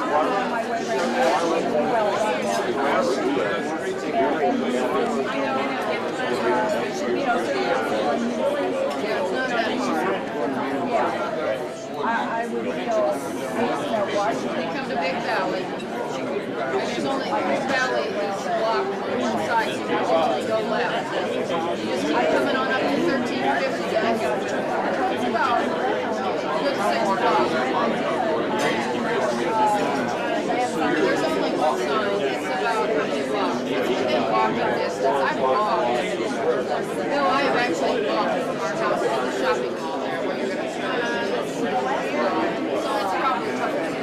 I'm on my way right I would feel They come to Big Valley. And there's only Big Valley is blocked on one side, so you usually go left. You just keep coming on up to 1350. It's about a good 6 blocks. There's only one sign. It's about 50 blocks. Within walking distance. I've walked. No, I have actually walked from our house to the shopping mall there where you're going to so it's probably tough to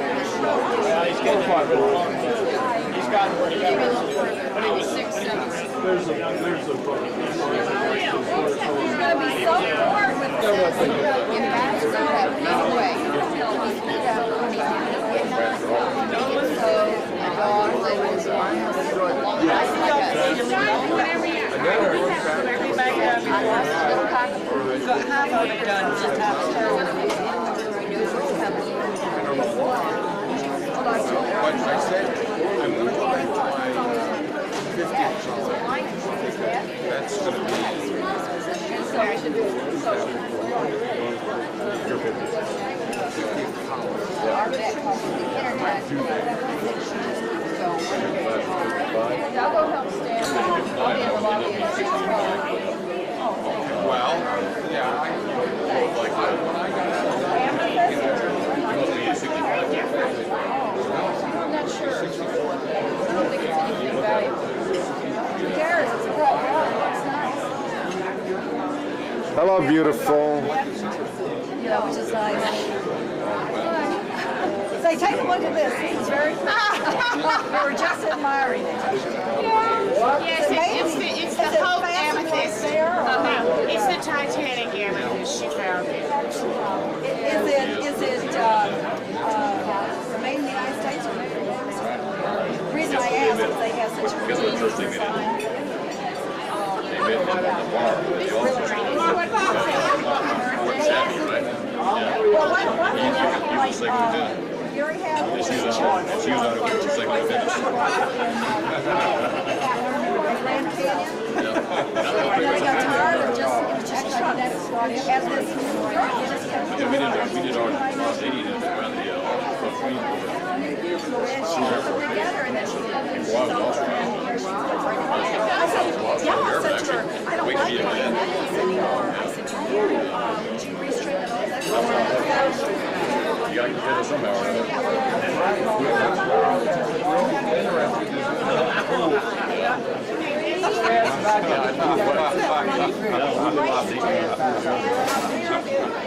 He's gotten pretty good. When he was 6, 7. There's a book. He's gonna be so bored with this. What I said, I'm going to my 50th college. That's going to be. Well, yeah, I like that. When I got out, I'm not sure. I don't think it's anything valuable. Garrett's is a rock. It's nice. Hello, beautiful. Yeah, which is nice. Say, take a look at this. This is very cool. We were just admiring it. Yes, it's the Hope Amethyst. It's the Titanic amethyst. She found it. Is it made in the United States or made in Mexico? The reason I ask is they have such a really design. They made it in the bar, but they also Well, what use the cycle to Gary had It's used on it with the cycle to finish. Grand Canyon. And they got tired of just trying to as this Yeah, we did our dating around the Queen. and she put them together and then she sold her. I said to her, I don't like the amethyst anymore. I said, would you restring it all? You got to get it somehow.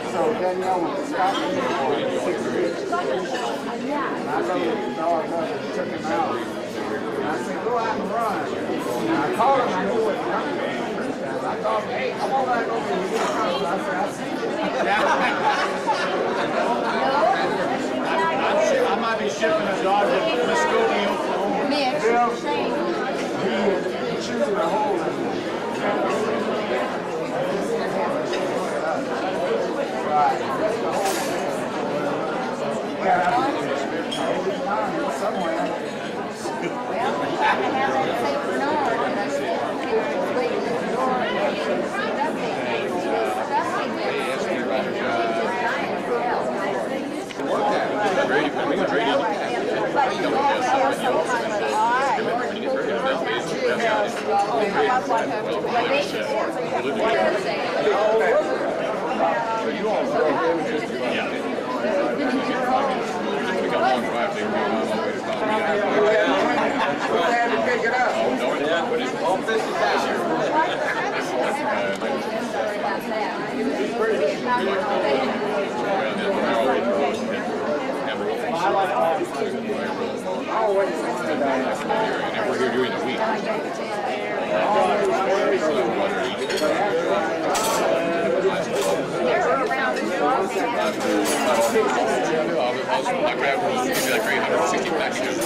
So Danielle went to Scotland for 6 years. And I took him out. And I said, go out and run. And I called him, I knew what running was. I called him, hey, come on back over here. I said, I see you. I might be shipping a dog to Muskogee, Oklahoma. He choosing a hole. Right. Somewhere. We're here during the week. I grabbed one of those, that great 160 packages.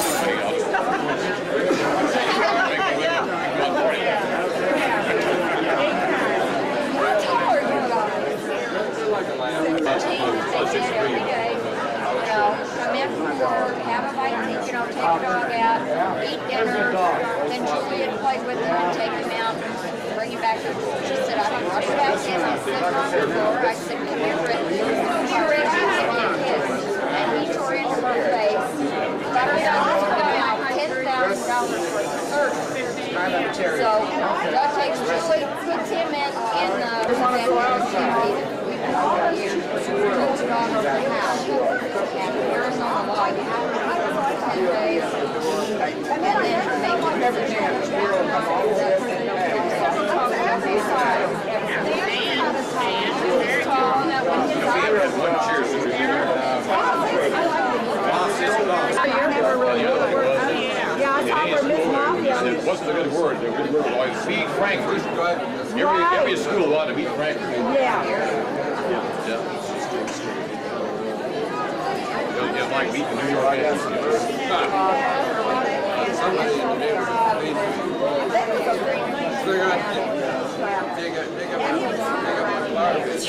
Come in from work, have a bite, take the dog out, eat dinner, then Juliet played with him and take him out, bring him back. She said, I don't rush back in, I sit on the floor, I said, come here, Brittany. She ran out and his, and he tore into her face. Got her done $10,000 worth of surgery. So, God takes Julie, puts him in the family. All years, moved on over the house, and Arizona law, you have to have 10 days, and then make Cheers. a good word. A good word. Always feed Frankfurt. Every school ought to meet Frankfurt. Yeah. Just like meeting New York. Somebody in the neighborhood paid me. Dig up my flower bed.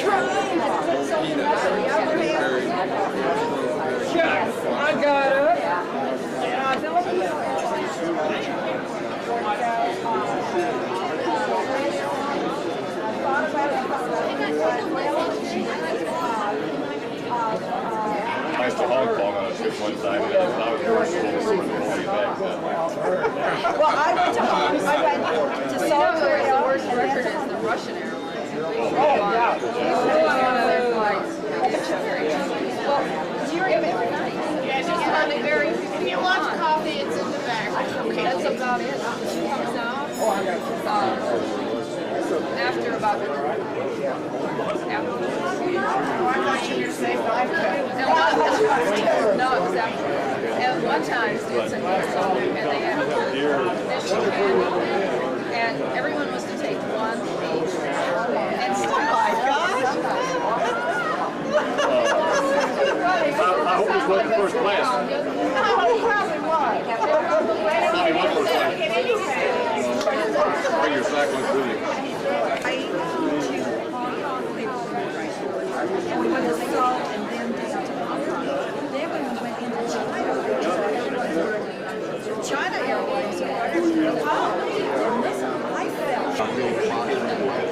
I got it. I went to Hong Kong on a trip one time, and I was very slow back then. Well, I went to South Korea. The worst record is the Russian Airlines. Well, during the Yeah, just really very. If you want coffee, it's in the back. Okay, that's about it. Comes out. After about no, it was after. And one time, students and they had fish candy, and everyone was to take one each. And oh my gosh! I hope he's looking first class. Bring your sack with you. We went to Seoul and then down to Hong Kong. Then when we went into China Airways, and this I felt.